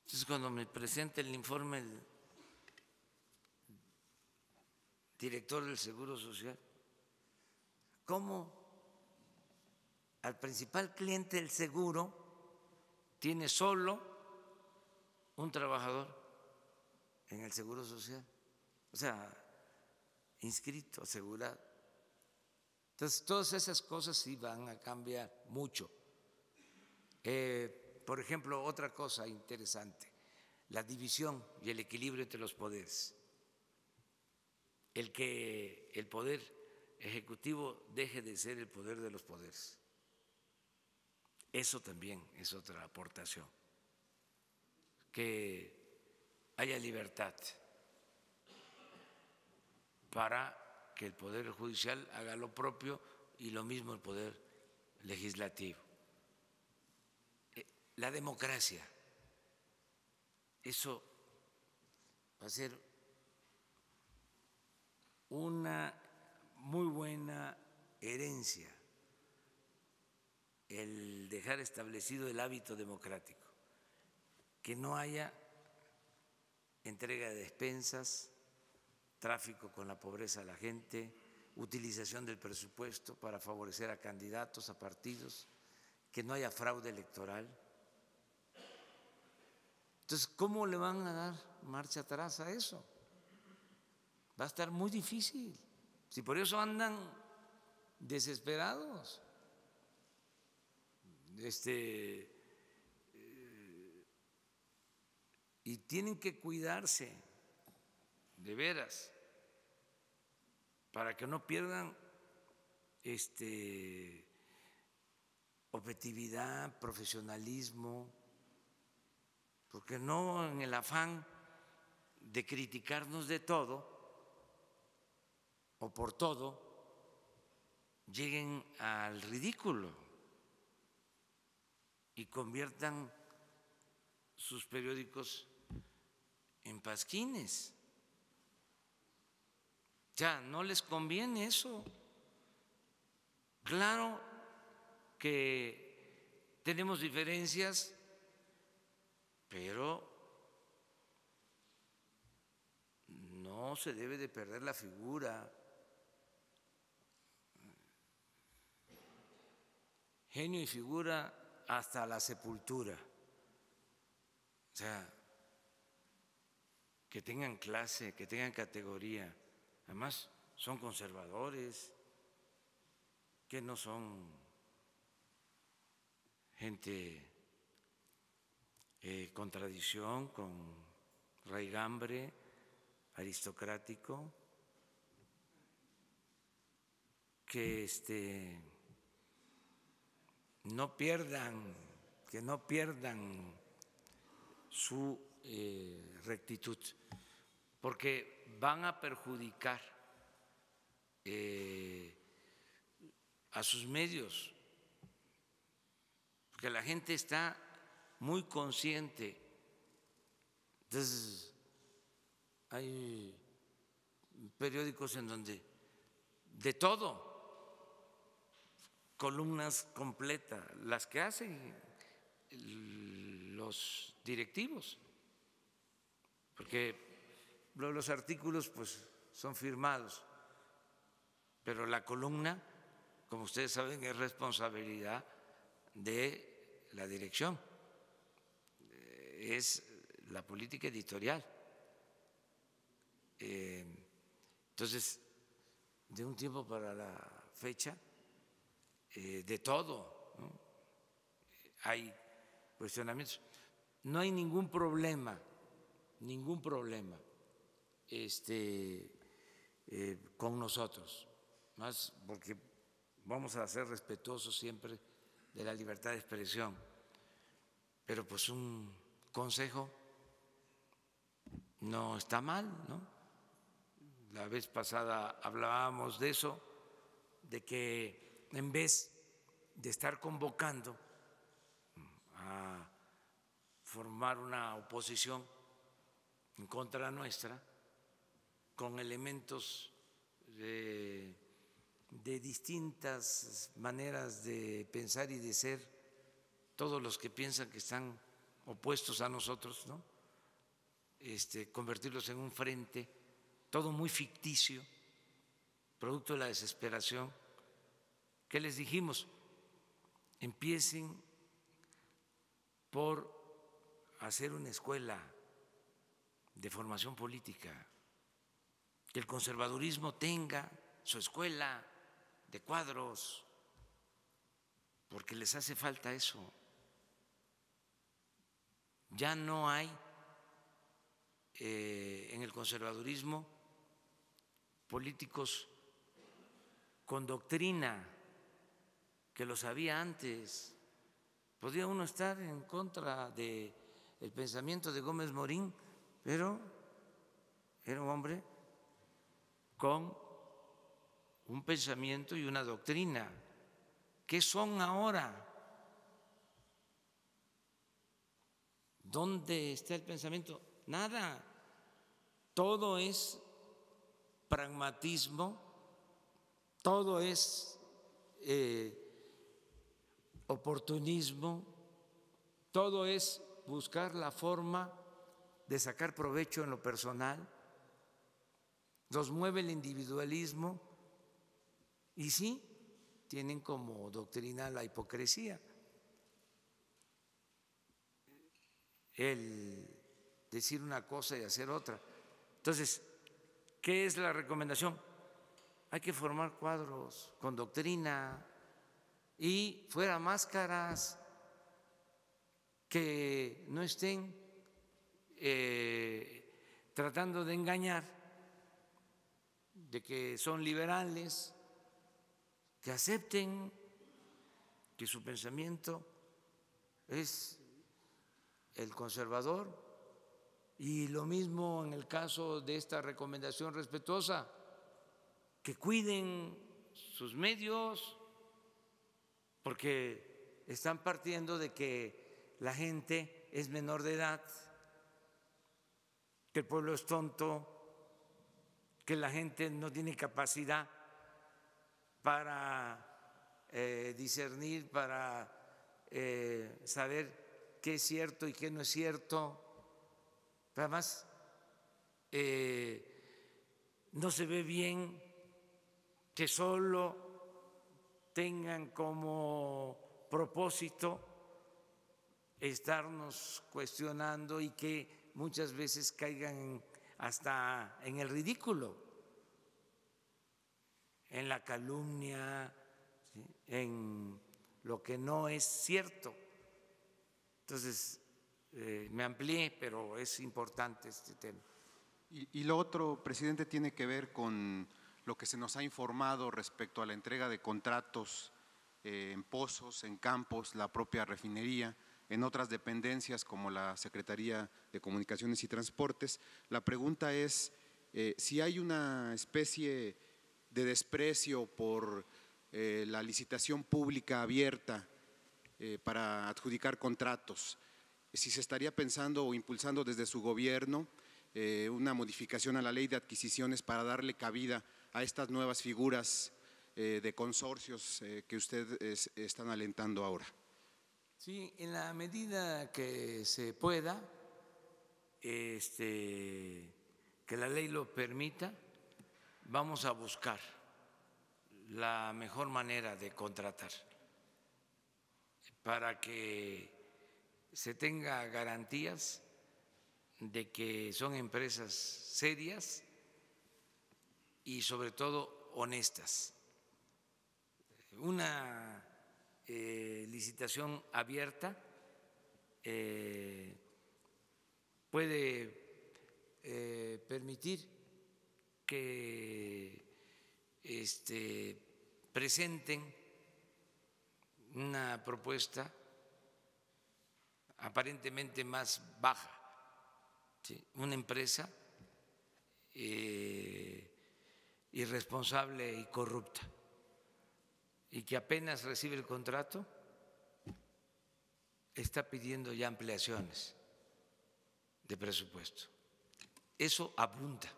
[SPEAKER 1] Entonces, cuando me presenta el informe el director del Seguro Social, ¿cómo al principal cliente del seguro tiene solo un trabajador en el Seguro Social? O sea, inscrito, asegurado. Entonces, todas esas cosas sí van a cambiar mucho. Por ejemplo, otra cosa interesante, la división y el equilibrio entre los poderes. El que el poder ejecutivo deje de ser el poder de los poderes. Eso también es otra aportación. Que haya libertad para que el Poder Judicial haga lo propio y lo mismo el Poder Legislativo. La democracia, eso va a ser una muy buena herencia, el dejar establecido el hábito democrático, que no haya entrega de despensas, tráfico con la pobreza de la gente, utilización del presupuesto para favorecer a candidatos, a partidos, que no haya fraude electoral. Entonces, ¿cómo le van a dar marcha atrás a eso? Va a estar muy difícil. Si por eso andan desesperados, y tienen que cuidarse de veras para que no pierdan objetividad, profesionalismo, porque no en el afán de criticarnos de todo o por todo lleguen al ridículo y conviertan sus periódicos en pasquines. Ya no les conviene eso. Claro que tenemos diferencias, pero no se debe de perder la figura. Genio y figura hasta la sepultura. O sea, que tengan clase, que tengan categoría. Además, son conservadores, que no son gente con tradición, con raigambre aristocrático, que que no pierdan su rectitud, porque van a perjudicar a sus medios, porque la gente está muy consciente. Entonces, hay periódicos en donde de todo, columnas completas, las que hacen los directivos, porque los artículos pues son firmados, pero la columna, como ustedes saben, es responsabilidad de la dirección, es la política editorial. Entonces, de un tiempo para la fecha, de todo, ¿no? Hay cuestionamientos. No hay ningún problema con nosotros, más porque vamos a ser respetuosos siempre de la libertad de expresión, pero pues un consejo no está mal, ¿no? La vez pasada hablábamos de eso, de que en vez de estar convocando a formar una oposición en contra nuestra, con elementos de distintas maneras de pensar y de ser, todos los que piensan que están opuestos a nosotros, ¿no? Convertirlos en un frente, todo muy ficticio, producto de la desesperación. ¿Qué les dijimos? Empiecen por hacer una escuela de formación política, que el conservadurismo tenga su escuela de cuadros, porque les hace falta eso. Ya no hay en el conservadurismo políticos con doctrina, que lo sabía antes. Podía uno estar en contra del pensamiento de Gómez Morín, pero era un hombre con un pensamiento y una doctrina. ¿Qué son ahora? ¿Dónde está el pensamiento? Nada. Todo es pragmatismo, todo es oportunismo, todo es buscar la forma de sacar provecho en lo personal. Los mueve el individualismo y sí, tienen como doctrina la hipocresía. El decir una cosa y hacer otra. Entonces, ¿qué es la recomendación? Hay que formar cuadros con doctrina y fuera máscaras que no estén tratando de engañar, de que son liberales, que acepten que su pensamiento es el conservador. Y lo mismo en el caso de esta recomendación respetuosa, que cuiden sus medios, porque están partiendo de que la gente es menor de edad, que el pueblo es tonto, que la gente no tiene capacidad para discernir, para saber qué es cierto y qué no es cierto. Además, no se ve bien que solo tengan como propósito estarnos cuestionando y que muchas veces caigan hasta en el ridículo, en la calumnia, ¿sí?, en lo que no es cierto. Entonces, me amplié, pero es importante este tema.
[SPEAKER 5] Y lo otro, presidente, tiene que ver con lo que se nos ha informado respecto a la entrega de contratos en pozos, en campos, la propia refinería, en otras dependencias como la Secretaría de Comunicaciones y Transportes. La pregunta es si hay una especie de desprecio por la licitación pública abierta para adjudicar contratos, si se estaría pensando o impulsando desde su gobierno una modificación a la ley de adquisiciones para darle cabida a estas nuevas figuras de consorcios que ustedes están alentando ahora?
[SPEAKER 1] Sí, en la medida que se pueda, que la ley lo permita, vamos a buscar la mejor manera de contratar para que se tenga garantías de que son empresas serias y sobre todo honestas. Una licitación abierta puede permitir que presenten una propuesta aparentemente más baja, ¿sí? Una empresa irresponsable y corrupta y que apenas recibe el contrato está pidiendo ya ampliaciones de presupuesto. Eso abunda.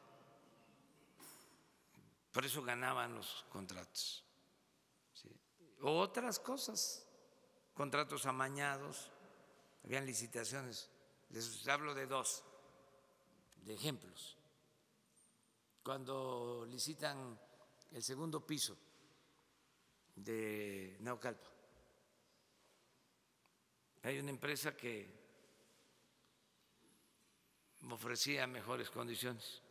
[SPEAKER 1] Por eso ganaban los contratos. ¿Sí? Otras cosas, contratos amañados, habían licitaciones, les hablo de dos, de ejemplos. Cuando licitan el segundo piso de Naucalpan, hay una empresa que ofrecía mejores condiciones,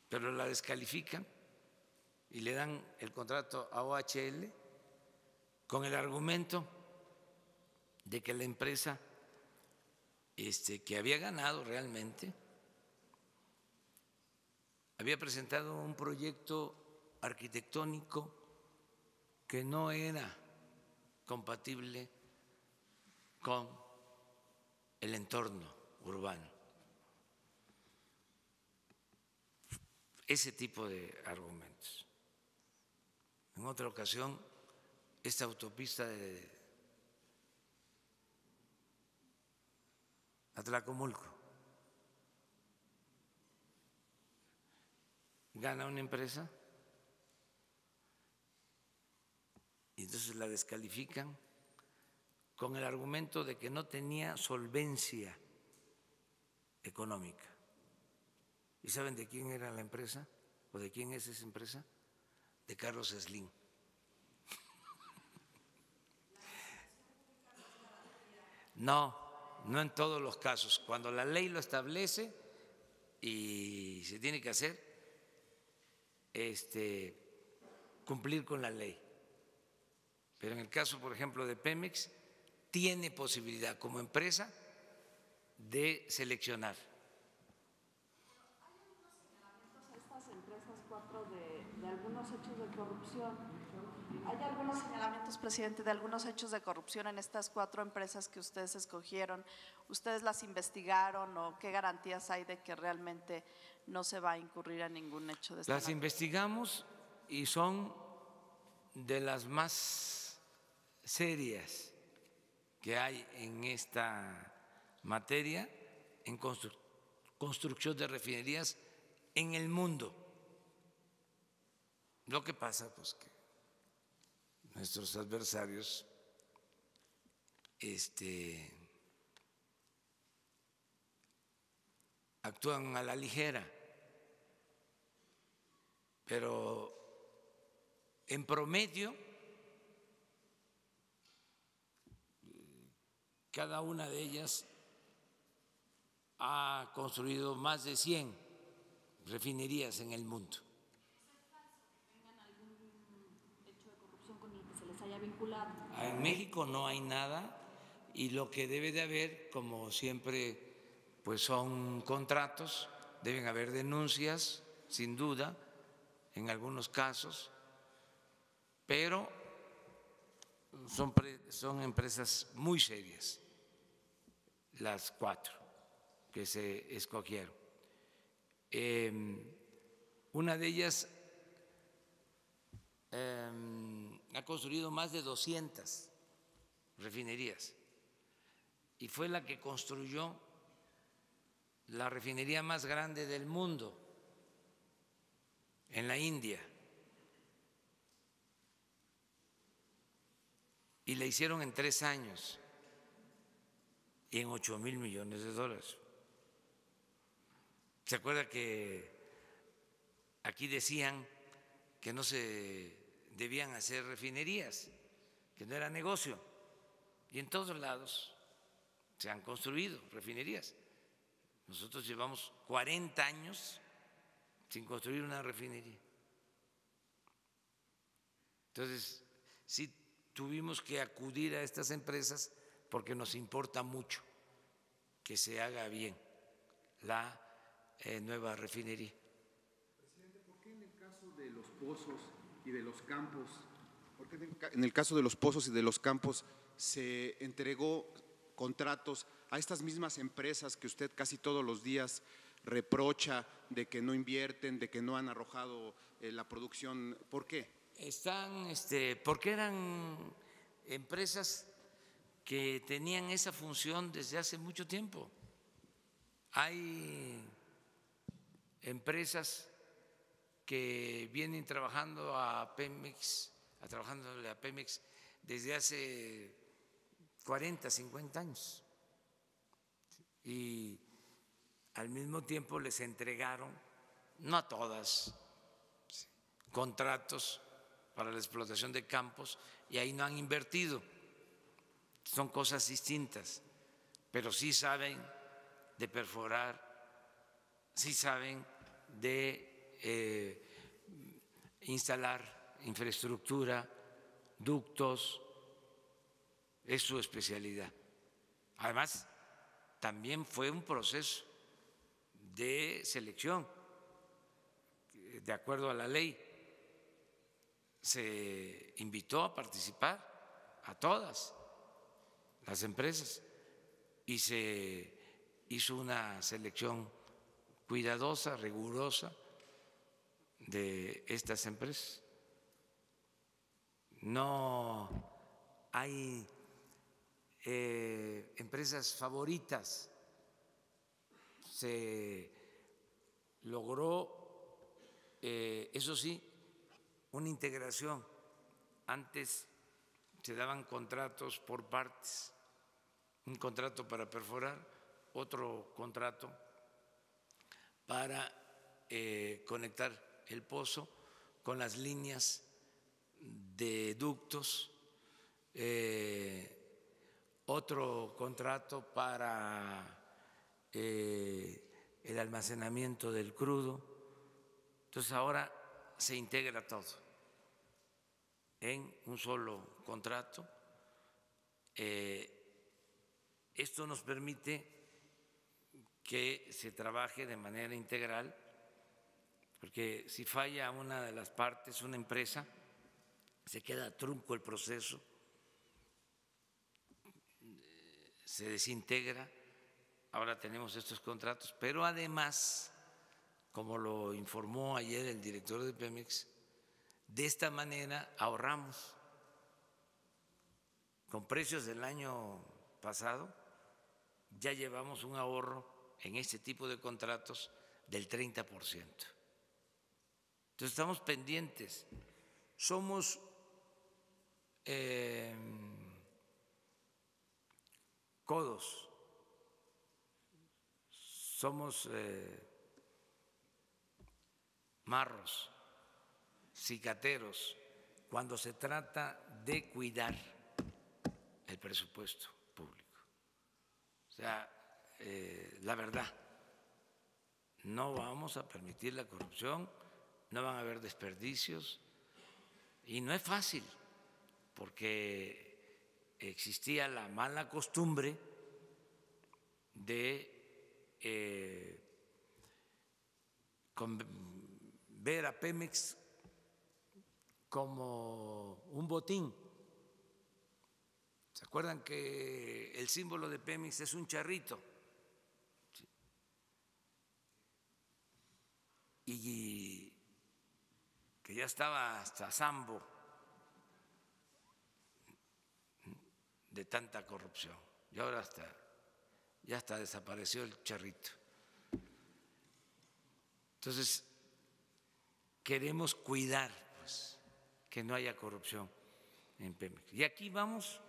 [SPEAKER 1] pero la descalifican y le dan el contrato a OHL con el argumento de que la empresa que había ganado realmente había presentado un proyecto arquitectónico que no era compatible con el entorno urbano. Ese tipo de argumentos. En otra ocasión, esta autopista de Atlacomulco gana una empresa y entonces la descalifican con el argumento de que no tenía solvencia económica. ¿Y saben de quién era la empresa o de quién es esa empresa? De Carlos Slim. No, no en todos los casos. Cuando la ley lo establece y se tiene que hacer, cumplir con la ley. Pero en el caso, por ejemplo, de Pemex, tiene posibilidad como empresa de seleccionar.
[SPEAKER 2] De algunos hechos de corrupción. ¿Hay algunos señalamientos, presidente, de algunos hechos de corrupción en estas 4 empresas que ustedes escogieron? ¿Ustedes las investigaron o qué garantías hay de que realmente no se va a incurrir en ningún hecho de esta
[SPEAKER 1] Las investigamos y son de las más serias que hay en esta materia en construcción de refinerías en el mundo. Lo que pasa, pues, que nuestros adversarios actúan a la ligera, pero en promedio cada una de ellas ha construido más de 100 refinerías en el mundo. En México no hay nada y lo que debe de haber, como siempre, pues son contratos, deben haber denuncias, sin duda, en algunos casos, pero son empresas muy serias, las 4 que se escogieron. Una de ellas ha construido más de 200 refinerías y fue la que construyó la refinería más grande del mundo en la India. Y la hicieron en 3 años y en 8,000 millones de dólares. ¿Se acuerda que aquí decían que no se debían hacer refinerías, que no era negocio? Y en todos lados se han construido refinerías. Nosotros llevamos 40 años sin construir una refinería. Entonces, sí tuvimos que acudir a estas empresas porque nos importa mucho que se haga bien la nueva refinería.
[SPEAKER 5] Presidente, ¿por qué en el caso de los pozos y de los campos, por qué en el caso de los pozos y de los campos se entregó contratos a estas mismas empresas que usted casi todos los días reprocha de que no invierten, de que no han arrojado la producción? ¿Por qué?
[SPEAKER 1] Porque eran empresas que tenían esa función desde hace mucho tiempo. Hay empresas que vienen trabajándole a Pemex desde hace 40, 50 años. Y al mismo tiempo les entregaron, no a todas, contratos para la explotación de campos y ahí no han invertido. Son cosas distintas, pero sí saben de perforar, sí saben de instalar infraestructura, ductos, es su especialidad. Además, también fue un proceso de selección, de acuerdo a la ley. Se invitó a participar a todas las empresas y se hizo una selección cuidadosa, rigurosa de estas empresas. No hay empresas favoritas. Se logró, eso sí, una integración. Antes se daban contratos por partes, un contrato para perforar, otro contrato para conectar el pozo con las líneas de ductos, otro contrato para el almacenamiento del crudo. Entonces ahora se integra todo en un solo contrato. Esto nos permite que se trabaje de manera integral, porque si falla una de las partes, una empresa, se queda trunco el proceso, se desintegra. Ahora tenemos estos contratos, pero además, como lo informó ayer el director de Pemex, de esta manera ahorramos. Con precios del año pasado ya llevamos un ahorro en este tipo de contratos del 30%. Entonces estamos pendientes. Somos codos, somos marros, cicateros, cuando se trata de cuidar el presupuesto público. O sea, la verdad, no vamos a permitir la corrupción, no van a haber desperdicios y no es fácil porque existía la mala costumbre de ver a Pemex como un botín. ¿Se acuerdan que el símbolo de Pemex es un charrito? Sí. Y que ya estaba hasta Sambo de tanta corrupción. Y ahora ya hasta desapareció el charrito. Entonces, queremos cuidar pues, que no haya corrupción en Pemex. Y aquí vamos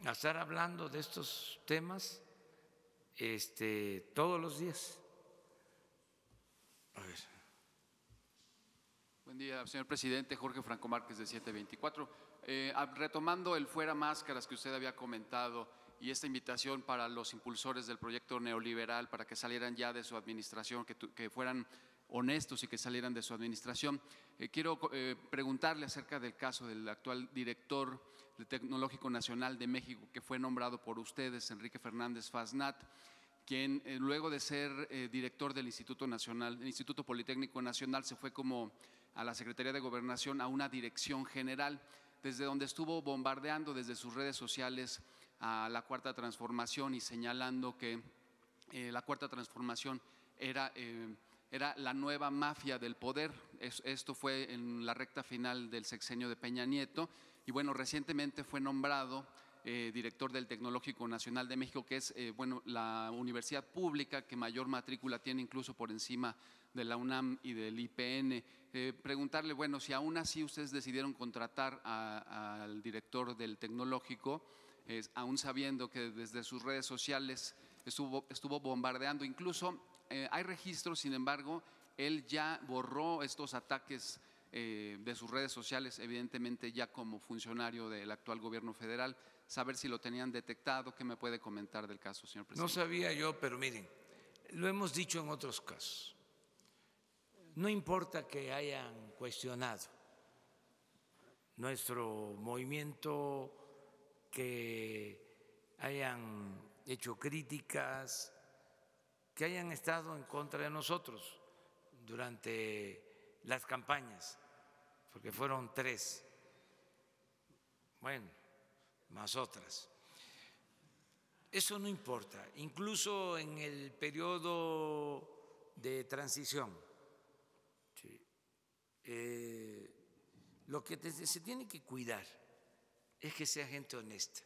[SPEAKER 1] a estar hablando de estos temas todos los días. A ver.
[SPEAKER 6] Buen día, señor presidente. Jorge Franco Márquez, de 724. Retomando el fuera máscaras que usted había comentado y esta invitación para los impulsores del proyecto neoliberal para que salieran ya de su administración, que fueran honestos y que salieran de su administración. Quiero preguntarle acerca del caso del actual director del Tecnológico Nacional de México, que fue nombrado por ustedes, Enrique Fernández Fasnat, quien luego de ser director del Instituto Politécnico Nacional, se fue como a la Secretaría de Gobernación, a una dirección general, desde donde estuvo bombardeando desde sus redes sociales a la Cuarta Transformación y señalando que la Cuarta Transformación era la nueva mafia del poder. Esto fue en la recta final del sexenio de Peña Nieto y bueno, recientemente fue nombrado director del Tecnológico Nacional de México, que es la universidad pública que mayor matrícula tiene, incluso por encima de la UNAM y del IPN. Preguntarle, bueno, si aún así ustedes decidieron contratar al director del Tecnológico, aún sabiendo que desde sus redes sociales estuvo bombardeando, incluso hay registros, sin embargo, él ya borró estos ataques de sus redes sociales, evidentemente ya como funcionario del actual gobierno federal. Saber si lo tenían detectado. ¿Qué me puede comentar del caso, señor presidente?
[SPEAKER 1] No sabía yo, pero miren, lo hemos dicho en otros casos. No importa que hayan cuestionado nuestro movimiento, que hayan hecho críticas, que hayan estado en contra de nosotros durante las campañas, porque fueron 3, bueno, más otras. Eso no importa, incluso en el periodo de transición. ¿Sí? Lo que se tiene que cuidar es que sea gente honesta.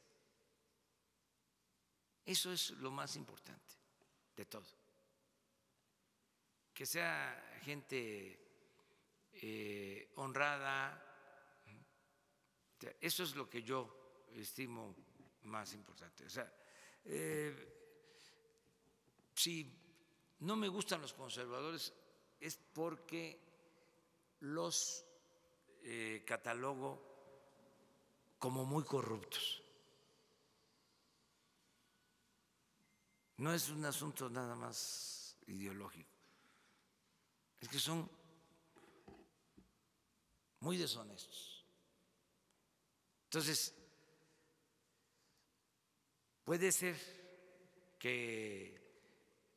[SPEAKER 1] Eso es lo más importante de todo. Que sea gente honrada. Eso es lo que yo estimo más importante. O sea, si no me gustan los conservadores es porque los catalogo como muy corruptos. No es un asunto nada más ideológico, es que son muy deshonestos. Entonces, puede ser que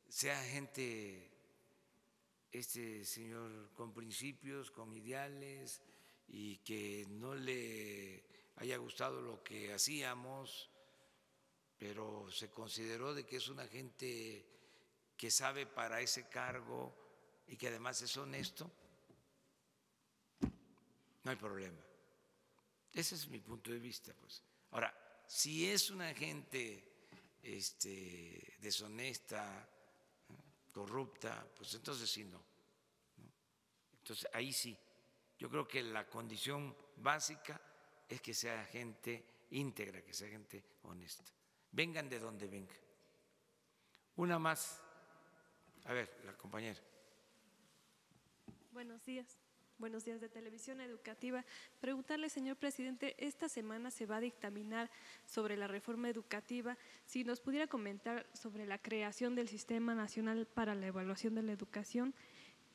[SPEAKER 1] sea gente, señor, con principios, con ideales, y que no le haya gustado lo que hacíamos, pero se consideró de que es una gente que sabe para ese cargo y que además es honesto, no hay problema. Ese es mi punto de vista, pues. Ahora, si es una gente deshonesta, corrupta, pues entonces sí no. Entonces ahí sí. Yo creo que la condición básica es que sea gente íntegra, que sea gente honesta. Vengan de donde vengan. Una más. A ver, la compañera.
[SPEAKER 7] Buenos días. Buenos días de Televisión Educativa. Preguntarle, señor presidente, esta semana se va a dictaminar sobre la reforma educativa. Si nos pudiera comentar sobre la creación del Sistema Nacional para la Evaluación de la Educación.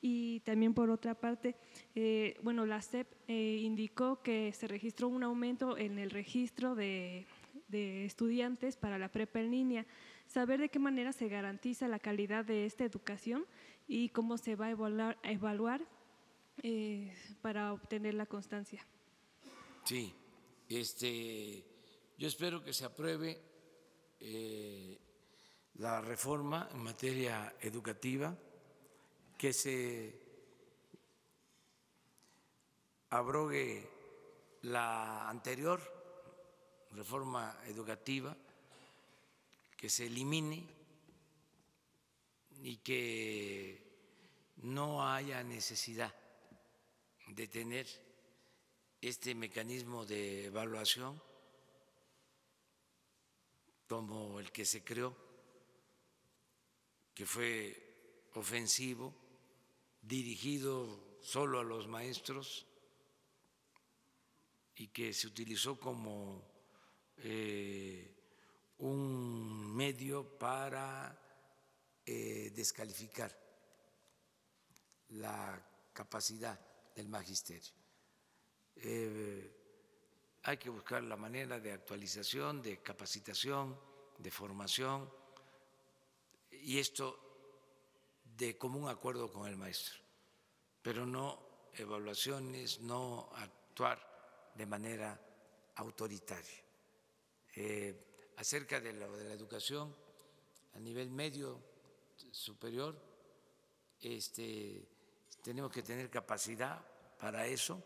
[SPEAKER 7] Y también, por otra parte, la SEP indicó que se registró un aumento en el registro de estudiantes para la prepa en línea. Saber de qué manera se garantiza la calidad de esta educación y cómo se va a evaluar para obtener la constancia.
[SPEAKER 1] Sí, yo espero que se apruebe la reforma en materia educativa, que se abrogue la anterior reforma educativa, que se elimine y que no haya necesidad de tener este mecanismo de evaluación como el que se creó, que fue ofensivo, dirigido solo a los maestros y que se utilizó como un medio para descalificar la capacidad del magisterio. Hay que buscar la manera de actualización, de capacitación, de formación, y esto de común acuerdo con el maestro, pero no evaluaciones, no actuar de manera autoritaria. Acerca de la educación a nivel medio superior, tenemos que tener capacidad para eso.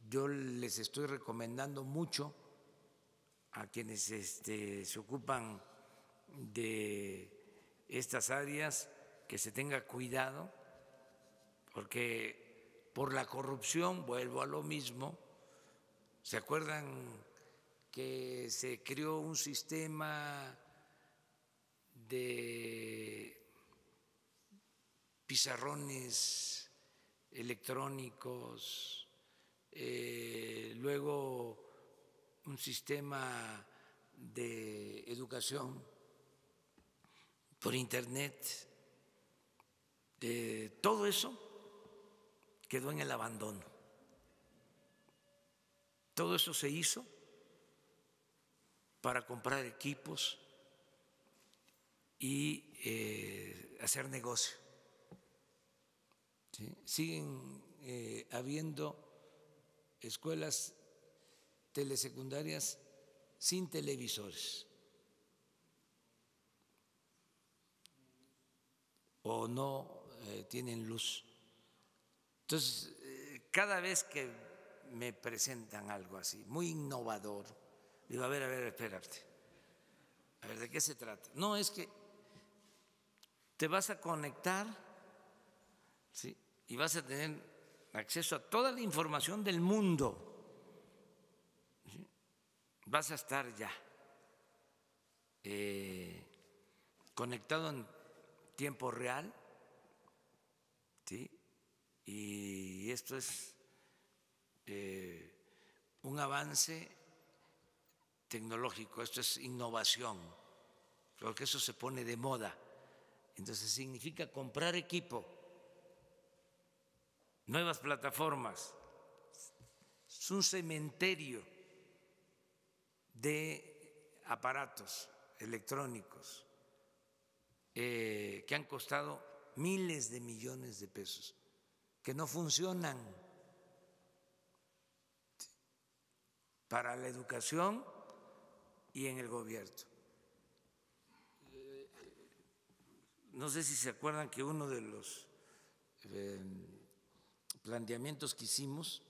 [SPEAKER 1] Yo les estoy recomendando mucho a quienes se ocupan de estas áreas que se tenga cuidado, porque por la corrupción, vuelvo a lo mismo, ¿se acuerdan que se creó un sistema de pizarrones electrónicos, luego un sistema de educación por internet? Todo eso quedó en el abandono. Todo eso se hizo para comprar equipos y hacer negocio. ¿Sí? Siguen habiendo escuelas telesecundarias sin televisores o no tienen luz. Entonces, cada vez que me presentan algo así, muy innovador, digo, a ver, espérate, a ver, ¿de qué se trata? No, es que te vas a conectar, ¿sí?, y vas a tener acceso a toda la información del mundo, ¿sí? Vas a estar ya conectado en tiempo real, ¿sí? Y esto es un avance tecnológico, esto es innovación, porque eso se pone de moda. Entonces significa comprar equipo, nuevas plataformas. Es un cementerio de aparatos electrónicos que han costado miles de millones de pesos, que no funcionan para la educación y en el gobierno. No sé si se acuerdan que uno de los planteamientos que hicimos,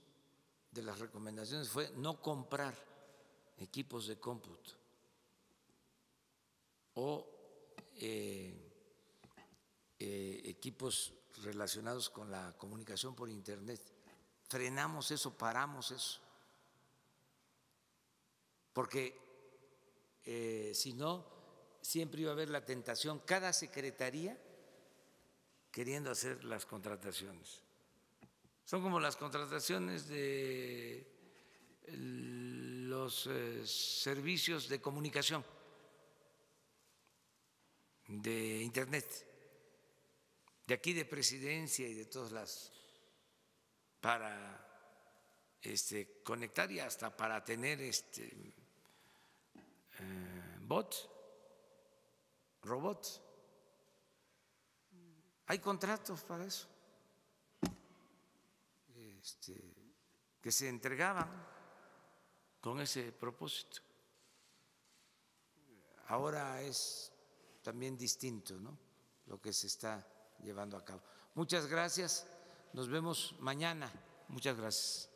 [SPEAKER 1] de las recomendaciones, fue no comprar equipos de cómputo o equipos relacionados con la comunicación por internet. Frenamos eso, paramos eso, porque si no, siempre iba a haber la tentación, cada secretaría queriendo hacer las contrataciones. Son como las contrataciones de los servicios de comunicación de internet, de aquí de Presidencia y de todas las, para conectar y hasta para tener bots, robots. Hay contratos para eso que se entregaban con ese propósito. Ahora es también distinto, ¿no?, lo que se está llevando a cabo. Muchas gracias. Nos vemos mañana. Muchas gracias.